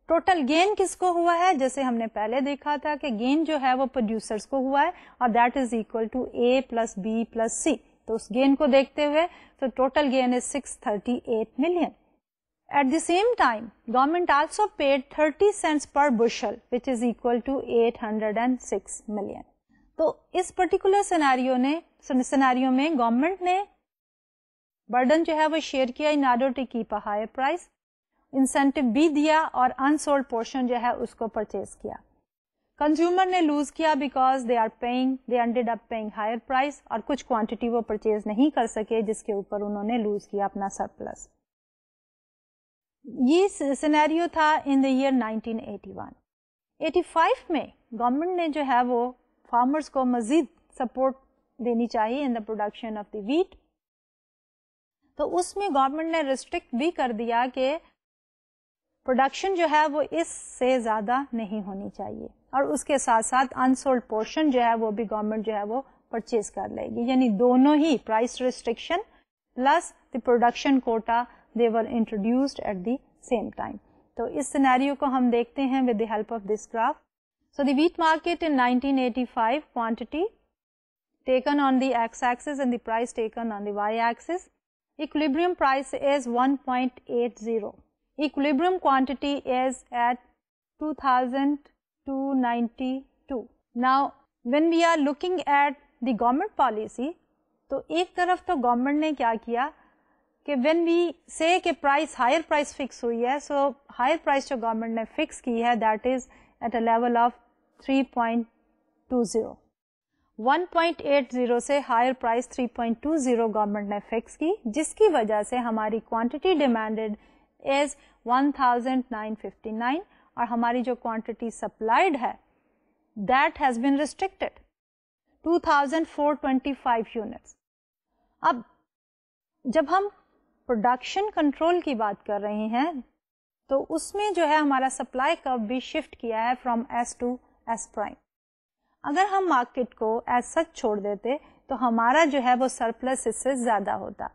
Total gain کس کو ہوا ہے؟ جیسے ہم نے پہلے دیکھا تھا کہ گین جو ہے وہ پروڈیوسرز کو ہوا ہے اور that is equal to A plus B plus C. تو اس گین کو دیکھتے ہوئے تو total gain is 638 million. At the same time government also paid 30 cents per bushel which is equal to 806 million. تو اس پرٹیکولر سیناریو میں government نے برڈن جو ہے وہ شیئر کیا in order to keep a higher price, incentive بھی دیا اور انسولڈ پورشن جو ہے اس کو پرچیز کیا. کنزیومر نے لوز کیا because they ended up paying higher price اور کچھ کوانٹٹی وہ پرچیز نہیں کر سکے جس کے اوپر انہوں نے لوز کیا اپنا سرپلس. یہ سینیریو تھا ان دا ایئر 1981. 85 میں گورنمنٹ نے جو ہے وہ فارمرز کو مزید سپورٹ دینی چاہیے in the production of the wheat. تو اس میں گورنمنٹ نے ریسٹرکٹ بھی کر دیا کہ پروڈکشن جو ہے وہ اس سے زیادہ نہیں ہونی چاہیے, اور اس کے ساتھ ساتھ انسولڈ پورشن جو ہے وہ بھی گورنمنٹ جو ہے وہ پرچیز کر لے گی. یعنی دونوں ہی price restriction plus the production quota they were introduced at the same time. تو اس سینیریو کو ہم دیکھتے ہیں with the help of this graph. So the wheat market in 1985 quantity taken on the x-axis and the price taken on the y-axis. Equilibrium price is 1.80. Equilibrium quantity is at 2,292. Now, when we are looking at the government policy, تو ایک طرف تو government نے کیا کیا کہ when we say کہ price higher price fix ہوئی ہے, so higher price جو گورنمنٹ نے fix کی ہے that is at a level of 3.20. 1.80 سے ہائر پرائس 3.20 گورنمنٹ نے فکس کی, جس کی وجہ سے ہماری کوانٹٹی ڈیمانڈیڈ از 1959 اور ہماری جو کوانٹٹی سپلائڈ ہے that has been restricted 2425 units. اب جب ہم پروڈکشن کنٹرول کی بات کر رہے ہیں تو اس میں جو ہے ہمارا سپلائی کرو بھی شفٹ کیا ہے from S to S prime. اگر ہم مارکیٹ کو ایز سچ چھوڑ دیتے تو ہمارا جو ہے وہ سرپلس اس سے زیادہ ہوتا.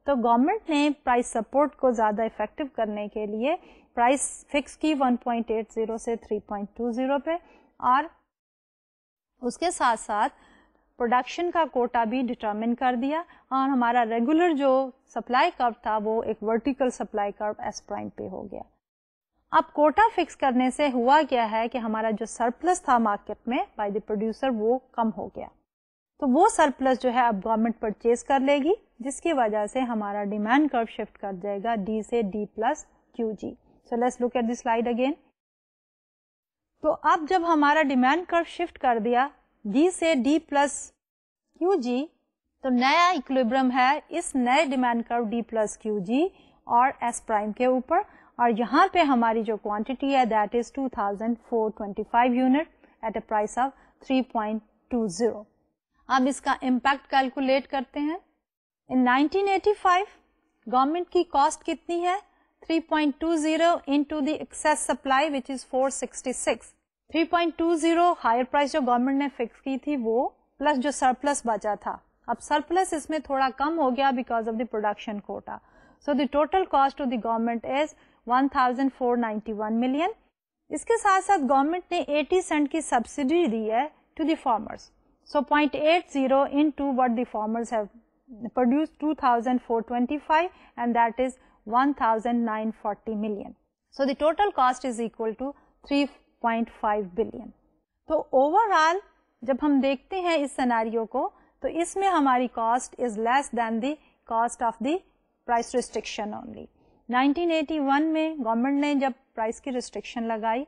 تو گورنمنٹ نے پرائس سپورٹ کو زیادہ افیکٹو کرنے کے لیے پرائس فکس کی 1.80 سے 3.20 پہ, اور اس کے ساتھ ساتھ پروڈکشن کا کوٹا بھی ڈٹرمن کر دیا, اور ہمارا ریگولر جو سپلائی کرو تھا وہ ایک ورٹیکل سپلائی کرو ایس پرائم پہ ہو گیا. اب کوٹا فکس کرنے سے ہوا کیا ہے کہ ہمارا جو سرپلس تھا مارکیٹ میں بائی دی پروڈیوسر وہ کم ہو گیا. تو وہ سرپلس جو ہے اب گورنمنٹ پرچیز کر لے گی, جس کی وجہ سے ہمارا ڈیمانڈ کرو شفٹ کر جائے گا ڈی سے D plus Q G. So let's look at the slide again. تو اب جب ہمارا ڈیمانڈ کرو شفٹ کر دیا ڈی سے ڈی پلس کیو جی, تو نیا ایکولیبرم ہے اس نئے ڈیمانڈ کرو ڈی پلس کیو جی اور ایس پرائم کے اوپر, اور یہاں پہ ہماری جو کوانٹٹی ہے that is 2425 unit at a price of 3.20. اب اس کا امپیکٹ کیلکولیٹ کرتے ہیں. ان 1985 گورنمنٹ کی کاسٹ کتنی ہے 3.20 into the excess supply which is 466. 3.20 higher price جو گورنمنٹ نے فکس کی تھی وہ پلس جو سرپلس بچا تھا. اب سرپلس اس میں تھوڑا کم ہو گیا because of the production quota. So the total cost to the government is 1491 million. اس کے ساتھ ساتھ گورنمنٹ نے 80 سینٹ کی سبسڈی دی ہے to the farmers. So 0.80 into what the farmers have produce 2425 and that is 1940 million. So the total cost is equal to 3.5 billion. تو overall جب ہم دیکھتے ہیں اس سیناریو کو تو اس میں ہماری cost is less than the cost of the price restriction only. 1981 میں گورنمنٹ نے جب پرائس کی ریسٹرکشن لگائی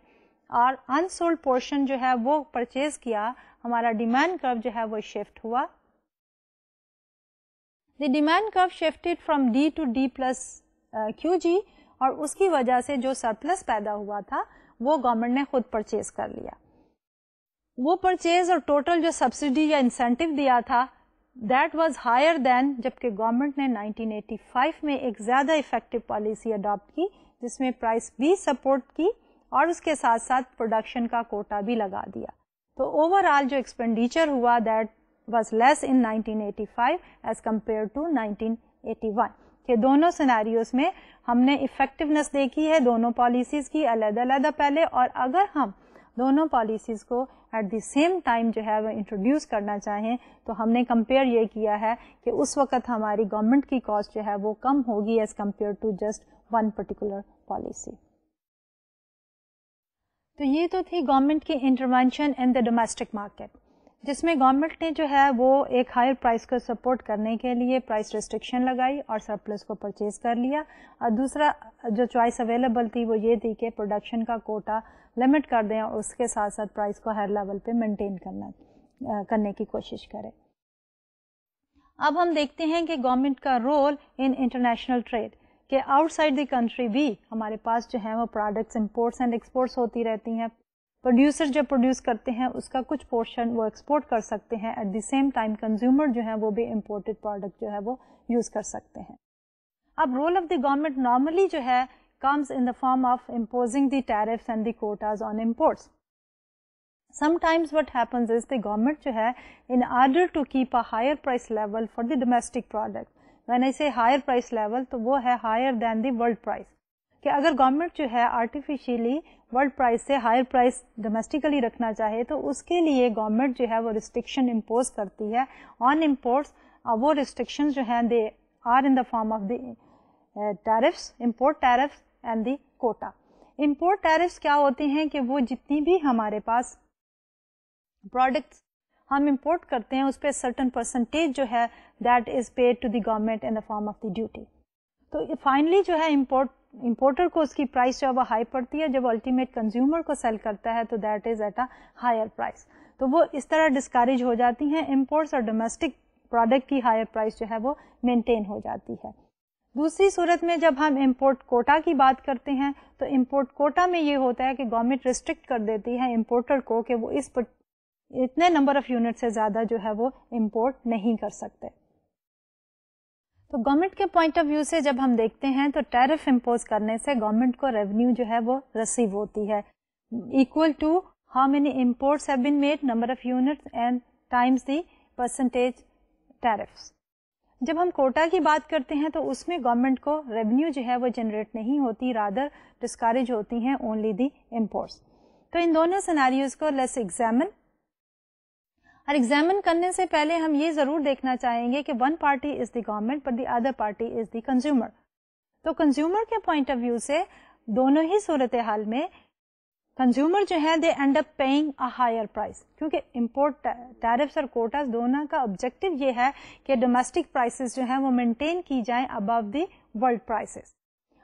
اور انسولڈ پورشن جو ہے وہ پرچیز کیا, ہمارا ڈیمانڈ کرو جو ہے وہ شفٹ ہوا. The demand curve shifted from D to D plus Q G, اور اس کی وجہ سے جو سرپلس پیدا ہوا تھا وہ گورنمنٹ نے خود پرچیز کر لیا. وہ پرچیز اور ٹوٹل جو سبسڈی یا انسینٹیو دیا تھا دیٹ واز ہائر دین, جبکہ گورنمنٹ نے 1985 میں ایک زیادہ افیکٹو پالیسی اڈاپٹ کی جس میں پرائس بھی سپورٹ کی اور اس کے ساتھ ساتھ پروڈکشن کا کوٹا بھی لگا دیا. تو اوور آل جو ایکسپینڈیچر ہوا that was less in 1985 as compare to 1981. کہ دونوں سیناریوز میں ہم نے افیکٹونیس دیکھی ہے دونوں پالیسیز کی علیحدہ علیحدہ پہلے, اور اگر ہم دونوں پالیسیز کو ایٹ دی سیم ٹائم جو ہے وہ انٹروڈیوس کرنا چاہیں تو ہم نے کمپیئر یہ کیا ہے کہ اس وقت ہماری گورنمنٹ کی کاسٹ جو ہے وہ کم ہوگی as compare to just one particular policy. تو یہ تو تھی گورنمنٹ کی intervention in the domestic market, جس میں گورنمنٹ نے جو ہے وہ ایک ہائر پرائس کو سپورٹ کرنے کے لیے پرائس ریسٹرکشن لگائی اور سرپلس کو پرچیز کر لیا. اور دوسرا جو چوائس اویلیبل تھی وہ یہ تھی کہ پروڈکشن کا کوٹا لمٹ کر دیں اور اس کے ساتھ ساتھ پرائس کو ہر لیول پہ مینٹین کرنے کی کوشش کریں. اب ہم دیکھتے ہیں کہ گورنمنٹ کا رول ان انٹرنیشنل ٹریڈ, کہ آؤٹ سائڈ دی کنٹری بھی ہمارے پاس جو ہے وہ پروڈکٹس امپورٹس اینڈ ایکسپورٹس ہوتی رہتی ہیں. پروڈیوسر جب پروڈیوس کرتے ہیں اس کا کچھ پورشن وہ ایکسپورٹ کر سکتے ہیں, at the same time consumer جو ہے وہ بھی امپورٹڈ پروڈکٹ جو ہے وہ یوز کر سکتے ہیں. اب role of the government normally جو ہے comes in the form of imposing the tariffs and the quotas on imports. Sometimes what happens is the government جو ہے in order to keep a higher price level for the domestic product, when I say higher price level تو وہ ہے higher than the world price, کہ اگر government جو ہے artificially world price سے ہائر پرائز ڈومیسٹیکلی رکھنا چاہے تو اس کے لیے گورنمنٹ جو ہے وہ ریسٹرکشن امپوز کرتی ہے آن امپورٹس. وہ ریسٹرکشن جو ہیں they are in the form of the tariffs, import tariffs and the quota. Import tariffs کیا ہوتے ہیں کہ وہ جتنی بھی ہمارے پاس پروڈکٹس ہم امپورٹ کرتے ہیں اس پہ سرٹن پرسنٹیج جو ہے that is paid to the government in the form of the duty. تو فائنلی جو ہے امپورٹر کو اس کی پرائس جو ہے وہ ہائی پڑتی ہے, جب الٹیمیٹ کنزیومر کو سیل کرتا ہے تو that is at a higher price. تو وہ اس طرح ڈسکریج ہو جاتی ہیں امپورٹس, اور ڈومیسٹک پروڈکٹ کی ہائر پرائس جو ہے وہ مینٹین ہو جاتی ہے. دوسری صورت میں جب ہم امپورٹ کوٹا کی بات کرتے ہیں تو امپورٹ کوٹا میں یہ ہوتا ہے کہ گورنمنٹ ریسٹرکٹ کر دیتی ہے امپورٹر کو کہ وہ اس اتنے نمبر آف یونٹ سے زیادہ جو ہے وہ امپورٹ نہیں کر سکتے. تو گورنمنٹ کے پوائنٹ آف ویو سے جب ہم دیکھتے ہیں تو ٹیرف امپوز کرنے سے گورنمنٹ کو ریونیو جو ہے وہ ریسیو ہوتی ہے equal to how many imports have been made, number of units and times the percentage tariffs. جب ہم کوٹا کی بات کرتے ہیں تو اس میں گورنمنٹ کو ریونیو جو ہے وہ جنریٹ نہیں ہوتی, رادر ڈسکریج ہوتی ہیں اونلی دی امپورٹس. تو ان دونوں سیناریوز کو لیٹس ایگزامن. اور ایگزامن کرنے سے پہلے ہم یہ ضرور دیکھنا چاہیں گے کہ one party is the government but the other party is the consumer. تو کنزیومر کے پوائنٹ آف ویو سے دونوں ہی صورتحال میں کنزیومر جو ہے they end up paying a higher price, کیونکہ امپورٹ ٹیرفس اور کوٹاز دونوں کا آبجیکٹو یہ ہے کہ ڈومیسٹک پرائسز جو ہیں وہ مینٹین کی جائیں ابو دی ورلڈ پرائسز.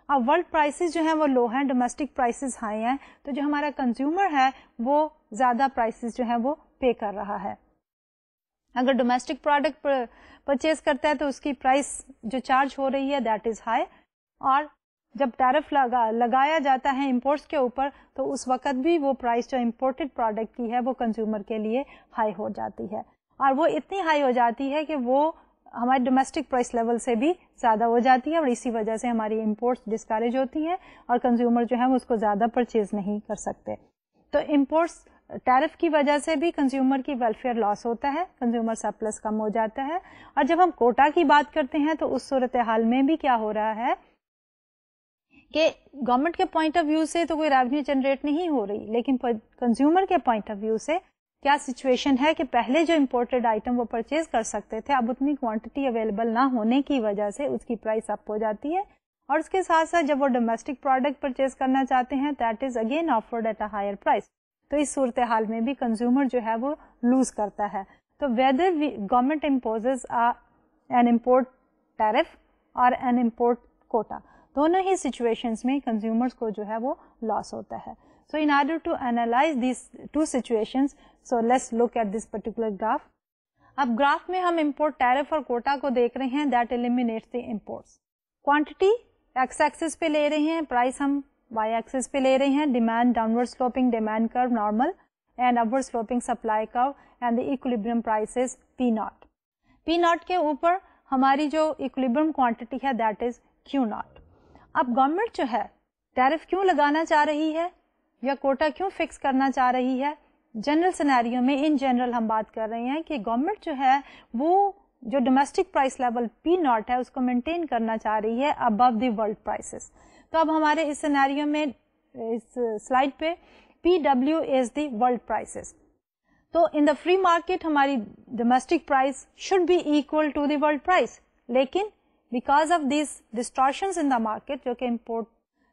اب ورلڈ پرائسز جو ہیں وہ لو ہیں, ڈومیسٹک پرائسز ہائی ہیں, تو جو ہمارا کنزیومر ہے وہ زیادہ پرائسز جو ہیں وہ پے کر رہا ہے. اگر ڈومیسٹک پروڈکٹ پرچیز کرتا ہے تو اس کی پرائس جو چارج ہو رہی ہے دیٹ از ہائی, اور جب ٹیرف لگایا جاتا ہے امپورٹس کے اوپر تو اس وقت بھی وہ پرائس جو امپورٹڈ پروڈکٹ کی ہے وہ کنزیومر کے لیے ہائی ہو جاتی ہے, اور وہ اتنی ہائی ہو جاتی ہے کہ وہ ہمارے ڈومیسٹک پرائس لیول سے بھی زیادہ ہو جاتی ہے, اور اسی وجہ سے ہماری امپورٹس ڈسکریج ہوتی ہیں اور کنزیومر جو ہے وہ اس کو زیادہ پرچیز نہیں کر سکتے. تو امپورٹس ٹیرف کی وجہ سے بھی کنزیومر کی ویلفیئر لاس ہوتا ہے, کنزیومر سرپلس کم ہو جاتا ہے. اور جب ہم کوٹا کی بات کرتے ہیں تو اس صورتحال میں بھی کیا ہو رہا ہے کہ گورنمنٹ کے پوائنٹ آف ویو سے تو کوئی ریونیو جنریٹ نہیں ہو رہی, لیکن کنزیومر کے پوائنٹ آف ویو سے کیا سچویشن ہے کہ پہلے جو امپورٹڈ آئٹم وہ پرچیز کر سکتے تھے اب اتنی کوانٹٹی اویلیبل نہ ہونے کی وجہ سے اس کی پرائس اپ ہو جاتی ہے, اور اس کے ساتھ ساتھ جب وہ ڈومیسٹک پروڈکٹ پرچیز کرنا چاہتے ہیں that is again offered at a higher price. تو اس صورتحال میں بھی کنزیومر جو ہے وہ لوز کرتا ہے. تو whether government imposes an import tariff اور این امپورٹ کوٹا, دونوں ہی سچویشنز میں کنزیومرز کو جو ہے وہ لاس ہوتا ہے. So in order to analyse these two situations, so let's look at this particular graph. اب گراف میں ہم امپورٹ ٹیرف اور کوٹا کو دیکھ رہے ہیں that eliminates the imports. Quantity ex excess پہ لے رہے ہیں, پرائس ہم وائی ایکسس پہ لے رہے ہیں, demand downward sloping demand curve normal and upward sloping supply curve and the equilibrium price is P naught. P naught کے اوپر ہماری جو ایکولیبریم کوانٹٹی ہے دیٹ از کیو ناٹ. اب گورنمنٹ جو ہے ٹیرف کیوں لگانا چاہ رہی ہے یا کوٹا کیوں فکس کرنا چاہ رہی ہے, جنرل سینیریو میں ان جنرل ہم بات کر رہے ہیں کہ گورنمنٹ جو ہے وہ جو domestic price level P not ہے اس کو مینٹین کرنا چاہ رہی ہے ابو دی ورلڈ پرائسز. تو اب ہمارے اس سینیریو میں اس سلائڈ پہ P W is the world prices. تو ان دا فری مارکیٹ ہماری domestic price should be equal to the world price, لیکن because of these distortions in the market جو کہ امپورٹ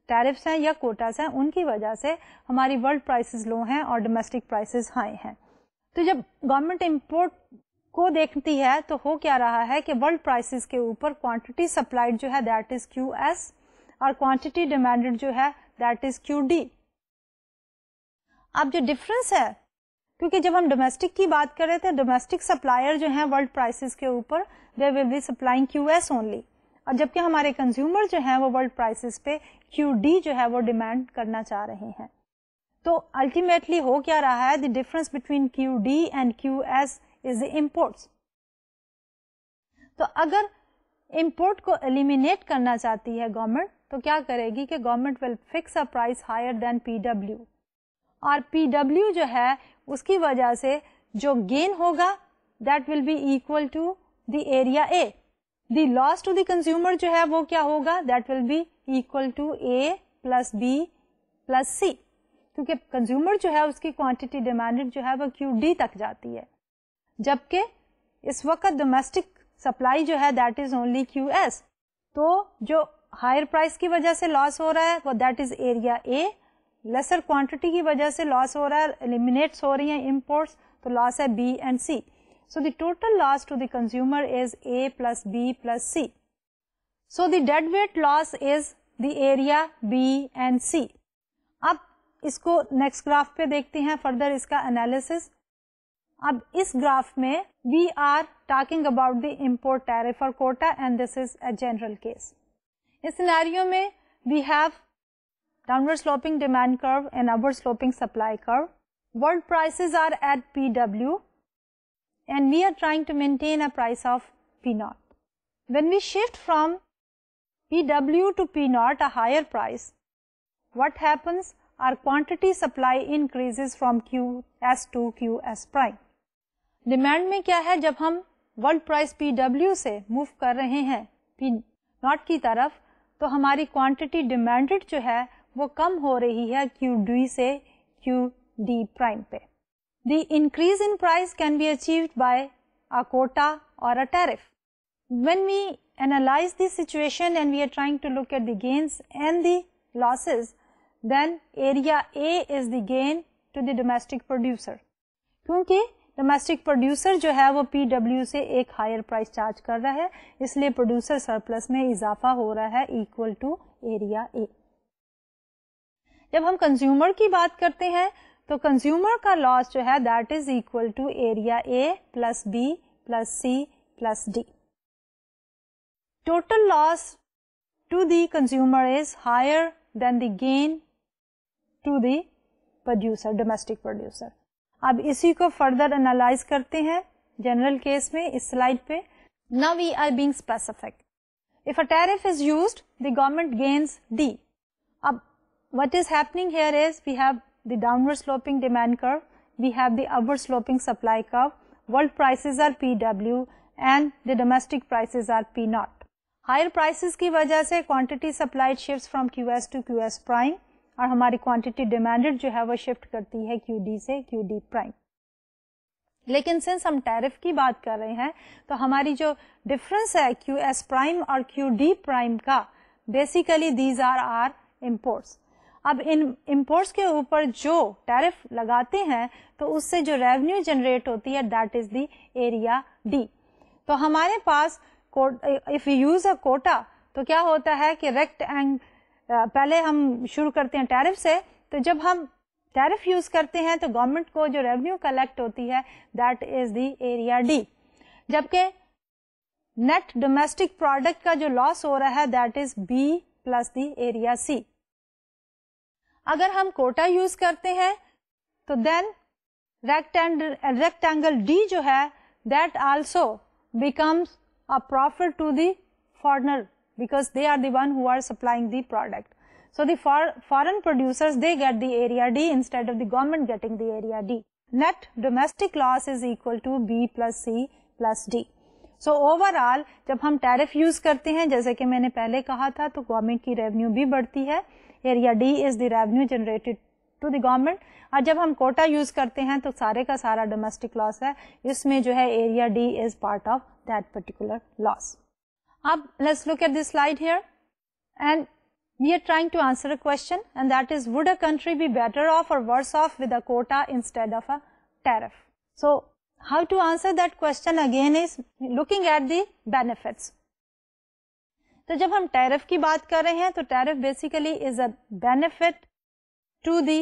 ٹیرفس ہیں یا کوٹاز ہیں ان کی وجہ سے ہماری ورلڈ پرائسز لو ہیں اور ڈومیسٹک پرائسز ہائی ہیں. تو جب گورنمنٹ امپورٹ کو دیکھتی ہے تو ہو کیا رہا ہے کہ ورلڈ پرائسز کے اوپر کوانٹٹی سپلائڈ جو ہے دیٹ از کیو ایس اور کوانٹٹی ڈیمانڈڈ جو ہے دیٹ از کیو ڈی. اب جو ڈفرنس ہے, کیونکہ جب ہم ڈومیسٹک کی بات کر رہے تھے ڈومیسٹک سپلائر جو ہیں ورلڈ پرائسز کے اوپر they will be supplying Q S only, اور جبکہ ہمارے کنزیومر جو ہیں وہ ورلڈ پرائسز پہ کیو ڈی جو ہے وہ ڈیمانڈ کرنا چاہ رہے ہیں. تو الٹیمیٹلی ہو کیا رہا ہے, the difference between QD and QS is the imports. تو اگر امپورٹ کو ایلیمینیٹ کرنا چاہتی ہے گورنمنٹ تو کیا کرے گی کہ government will fix a price higher than PW, اور PW جو ہے اس کی وجہ سے جو گین ہوگا that will be equal to the area A. The loss to the consumer جو ہے وہ کیا ہوگا, that will be equal to A plus B plus C, کیونکہ کنزیومر جو ہے اس کی کوانٹٹی ڈیمانڈڈ جو ہے وہ QD تک جاتی ہے, جبکہ اس وقت ڈومیسٹک سپلائی جو ہے دیٹ از اونلی QS. تو جو ہائر پرائز کی وجہ سے لاس ہو رہا ہے وہ that is area a, lesser quantity کی وجہ سے لاس ہو رہا ہے, ایلیمینیٹس ہو رہی ہیں امپورٹس, تو لاس ہے B and C. So the total loss to the consumer is A plus B plus C. So the dead weight loss is the area B and C. اب اس کو نیکسٹ گراف پہ دیکھتے ہیں further اس کا analysis. اب اس graph میں we are talking about the import tariff or quota and this is a general case. اس scenario میں we have downward sloping demand curve and upward sloping supply curve. World prices are at PW and we are trying to maintain a price of P0. When we shift from PW to P0, a higher price, what happens? Our quantity supply increases from QS to QS prime. Demand میں کیا ہے, جب ہم world price PW سے move کر رہے ہیں P0 کی طرف تو ہماری کوانٹٹی ڈیمانڈڈ جو ہے وہ کم ہو رہی ہے QD سے QD پرائم پہ. The increase in price can be achieved by a quota or a tariff. When we analyze the situation and we are trying to look at the gains and the losses, then area A is the gain to the domestic producer. کیونکہ domestic producer جو ہے وہ PW سے ایک higher price charge کر رہا ہے, اس لیے پروڈیوسر سرپلس میں اضافہ ہو رہا ہے ایکول ٹو ایریا A. جب ہم کنزیومر کی بات کرتے ہیں تو کنزیومر کا لاس جو ہے that is equal to area A plus B plus C plus D. Total loss to the consumer is higher than the gain to the producer, domestic producer. اب اسی کو فردر انالائز کرتے ہیں general case میں اس slide پہ. Now we are being specific. If a tariff is used, the government gains D. اب what is happening here is we have the downward sloping demand curve, we have the upward sloping supply curve, world prices are PW and the domestic prices are P0. Higher prices کی وجہ سے quantity supplied shifts from QS to QS prime اور ہماری quantity ڈیمانڈڈ جو ہے وہ shift کرتی ہے QD سے QD پرائم. لیکن سنس ہم ٹیرف کی بات کر رہے ہیں تو ہماری جو ڈفرنس ہے QS پرائم اور QD پرائم کا, basically these are our imports. اب ان امپورٹس کے اوپر جو ٹیرف لگاتے ہیں تو اس سے جو ریونیو جنریٹ ہوتی ہے that is the area D. تو ہمارے پاس if you use a quota تو کیا ہوتا ہے کہ پہلے ہم شروع کرتے ہیں ٹیرف سے, تو جب ہم ٹیرف یوز کرتے ہیں تو گورنمنٹ کو جو ریونیو کلیکٹ ہوتی ہے that is the area D, جبکہ نیٹ ڈومیسٹک پروڈکٹ کا جو لاس ہو رہا ہے that is B plus the area C. اگر ہم کوٹا یوز کرتے ہیں تو دین ریکٹینگل D جو ہے that also becomes a profit to the foreigner because they are the one who are supplying the product. So the foreign producers, they get the area D instead of the government getting the area D. Net domestic loss is equal to B plus C plus D. So overall جب ہم tariff use کرتے ہیں جیسے کہ میں نے پہلے کہا تھا تو گورنمنٹ کی ریونیو بھی بڑھتی ہے. area D is the revenue generated to the government. اور جب ہم کوٹا یوز کرتے ہیں تو سارے کا سارا ڈومیسٹک لاس ہے, اس میں جو ہے area D is part of that particular loss. اب let's look at this slide here and we are trying to answer a question and that is, would a country be better off or worse off with a quota instead of a tariff? So how to answer that question again is looking at the benefits. تو جب ہم tariff کی بات کر رہے ہیں تو tariff basically is a benefit to the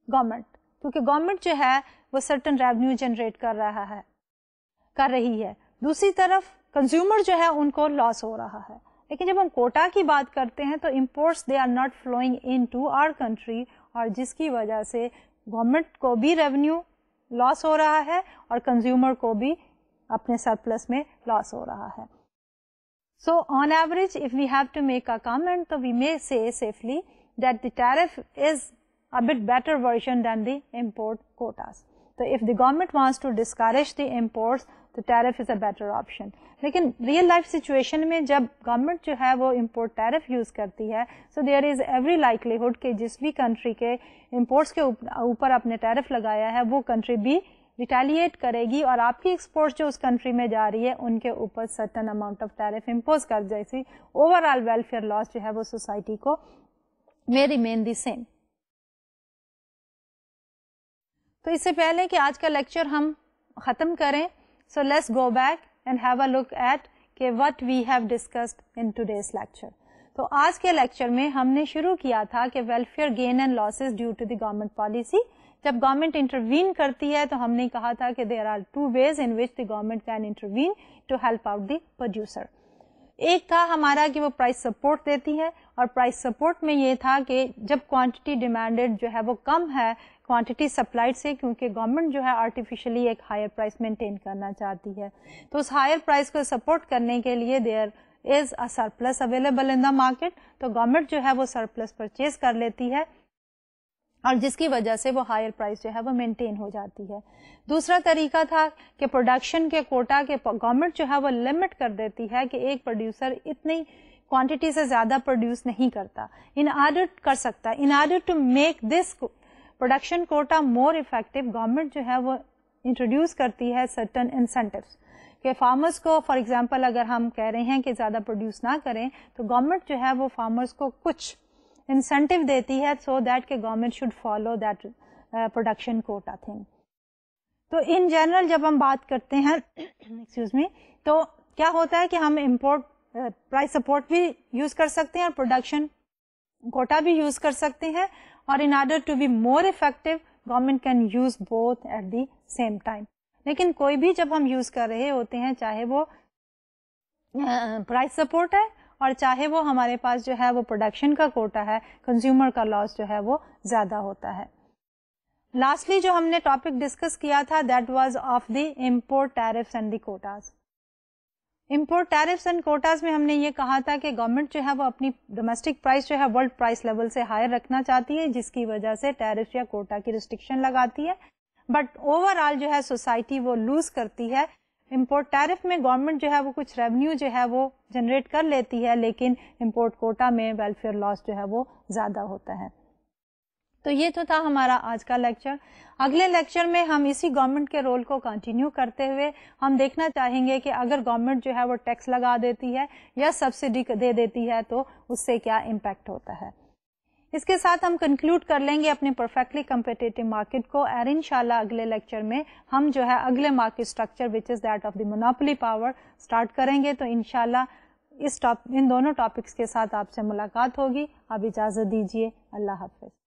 government, کیونکہ گورنمنٹ جو ہے وہ سرٹن ریونیو جنریٹ کر رہی ہے. دوسری طرف کنزیومر جو ہے ان کو لاس ہو رہا ہے. لیکن جب ہم کوٹا کی بات کرتے ہیں تو imports they are not flowing into our country, اور جس کی وجہ سے گورنمنٹ کو بھی ریونیو لاس ہو رہا ہے اور کنزیومر کو بھی اپنے سرپلس میں لاس ہو رہا ہے. So on average, if we have to make a comment, so we may say safely that the tariff is a bit better version than the import quotas. So if the government wants to discourage the imports, the tariff is a better option. لیکن real life situation میں جب government جو ہے وہ import tariff use کرتی ہے, سو there is every likelihood کہ جس بھی کنٹری کے امپورٹس کے اوپر اپنے ٹیرف لگایا ہے وہ کنٹری بھی ریٹیلیٹ کرے گی, اور آپ کی ایکسپورٹ جو اس کنٹری میں جا رہی ہے ان کے اوپر certain amount of tariff impose کر جیسی اوور آل ویلفیئر لاس جو ہے وہ سوسائٹی کو میں ریمین دی سیم. تو اس سے پہلے کہ آج کا لیکچر ہم ختم کریں, so let's go back and have a look at کہ what we have discussed in today's lecture. تو آج کے لیکچر میں ہم نے شروع کیا تھا کہ welfare gain and losses due to the government policy. جب گورنمنٹ انٹروین کرتی ہے تو ہم نے کہا تھا کہ there are two ways in which the government can intervene to help out the producer. ایک تھا ہمارا کہ وہ پرائس سپورٹ دیتی ہے, اور پرائس سپورٹ میں یہ تھا کہ جب کوانٹٹی ڈیمانڈیڈ جو ہے وہ کم ہے کوانٹٹی سپلائڈ سے, کیونکہ گورنمنٹ جو ہے آرٹیفیشلی ایک ہائر پرائس مینٹین کرنا چاہتی ہے, تو اس ہائر پرائس کو سپورٹ کرنے کے لیے there is a surplus available in the market, تو گورنمنٹ جو ہے وہ سرپلس پرچیز کر لیتی ہے, اور جس کی وجہ سے وہ ہائر پرائس جو ہے وہ مینٹین ہو جاتی ہے. دوسرا طریقہ تھا کہ پروڈکشن کے کوٹا کے گورنمنٹ جو ہے وہ لمٹ کر دیتی ہے کہ ایک پروڈیوسر اتنی کوانٹٹی سے زیادہ پروڈیوس نہیں کرتا in order to make this production quota more effective. Government جو ہے وہ انٹروڈیوس کرتی ہے سرٹن انسینٹیوز کہ فارمرز کو, فار ایگزامپل اگر ہم کہہ رہے ہیں کہ زیادہ پروڈیوس نہ کریں تو گورنمنٹ جو ہے وہ فارمرز کو کچھ انسینٹیو دیتی ہے سو دیٹ کہ government should follow that production quota thing. تو ان جنرل جب ہم بات کرتے ہیں ایکسکیوز می, تو کیا ہوتا ہے کہ ہم امپورٹ پرائس سپورٹ بھی یوز کر سکتے ہیں اور پروڈکشن کوٹا بھی یوز کر سکتے ہیں, اور in order to be more effective government can use both at the same time. لیکن کوئی بھی جب ہم یوز کر رہے ہوتے ہیں, چاہے وہ پرائس سپورٹ ہے اور چاہے وہ ہمارے پاس جو ہے وہ پروڈکشن کا کوٹا ہے, کنزیومر کا لاس جو ہے وہ زیادہ ہوتا ہے. لاسٹلی جو ہم نے ٹاپک ڈسکس کیا تھا that was of the import tariffs and the quotas. Import tariffs and quotas میں ہم نے یہ کہا تھا کہ گورنمنٹ جو ہے وہ اپنی ڈومیسٹک پرائس جو ہے ورلڈ پرائس لیول سے ہائر رکھنا چاہتی ہے, جس کی وجہ سے ٹیرف یا کوٹا کی ریسٹرکشن لگاتی ہے, بٹ اوور آل جو ہے سوسائٹی وہ لوز کرتی ہے. امپورٹ ٹیرف میں گورنمنٹ جو ہے وہ کچھ ریونیو جو ہے وہ جنریٹ کر لیتی ہے, لیکن امپورٹ کوٹا میں ویلفیئر لاس جو ہے وہ زیادہ ہوتا ہے. تو یہ تو تھا ہمارا آج کا لیکچر. اگلے لیکچر میں ہم اسی گورنمنٹ کے رول کو کنٹینیو کرتے ہوئے ہم دیکھنا چاہیں گے کہ اگر گورنمنٹ جو ہے وہ ٹیکس لگا دیتی ہے یا سبسڈی دے دیتی ہے تو اس سے کیا امپیکٹ ہوتا ہے. اس کے ساتھ ہم کنکلوڈ کر لیں گے اپنے پرفیکٹلی کمپیٹیٹو مارکیٹ کو, اور انشاءاللہ اگلے لیکچر میں ہم جو ہے اگلے market structure which is that of the monopoly power start کریں گے. تو انشاءاللہ ان دونوں ٹاپکس کے ساتھ آپ سے ملاقات ہوگی. اب اجازت دیجیے, اللہ حافظ.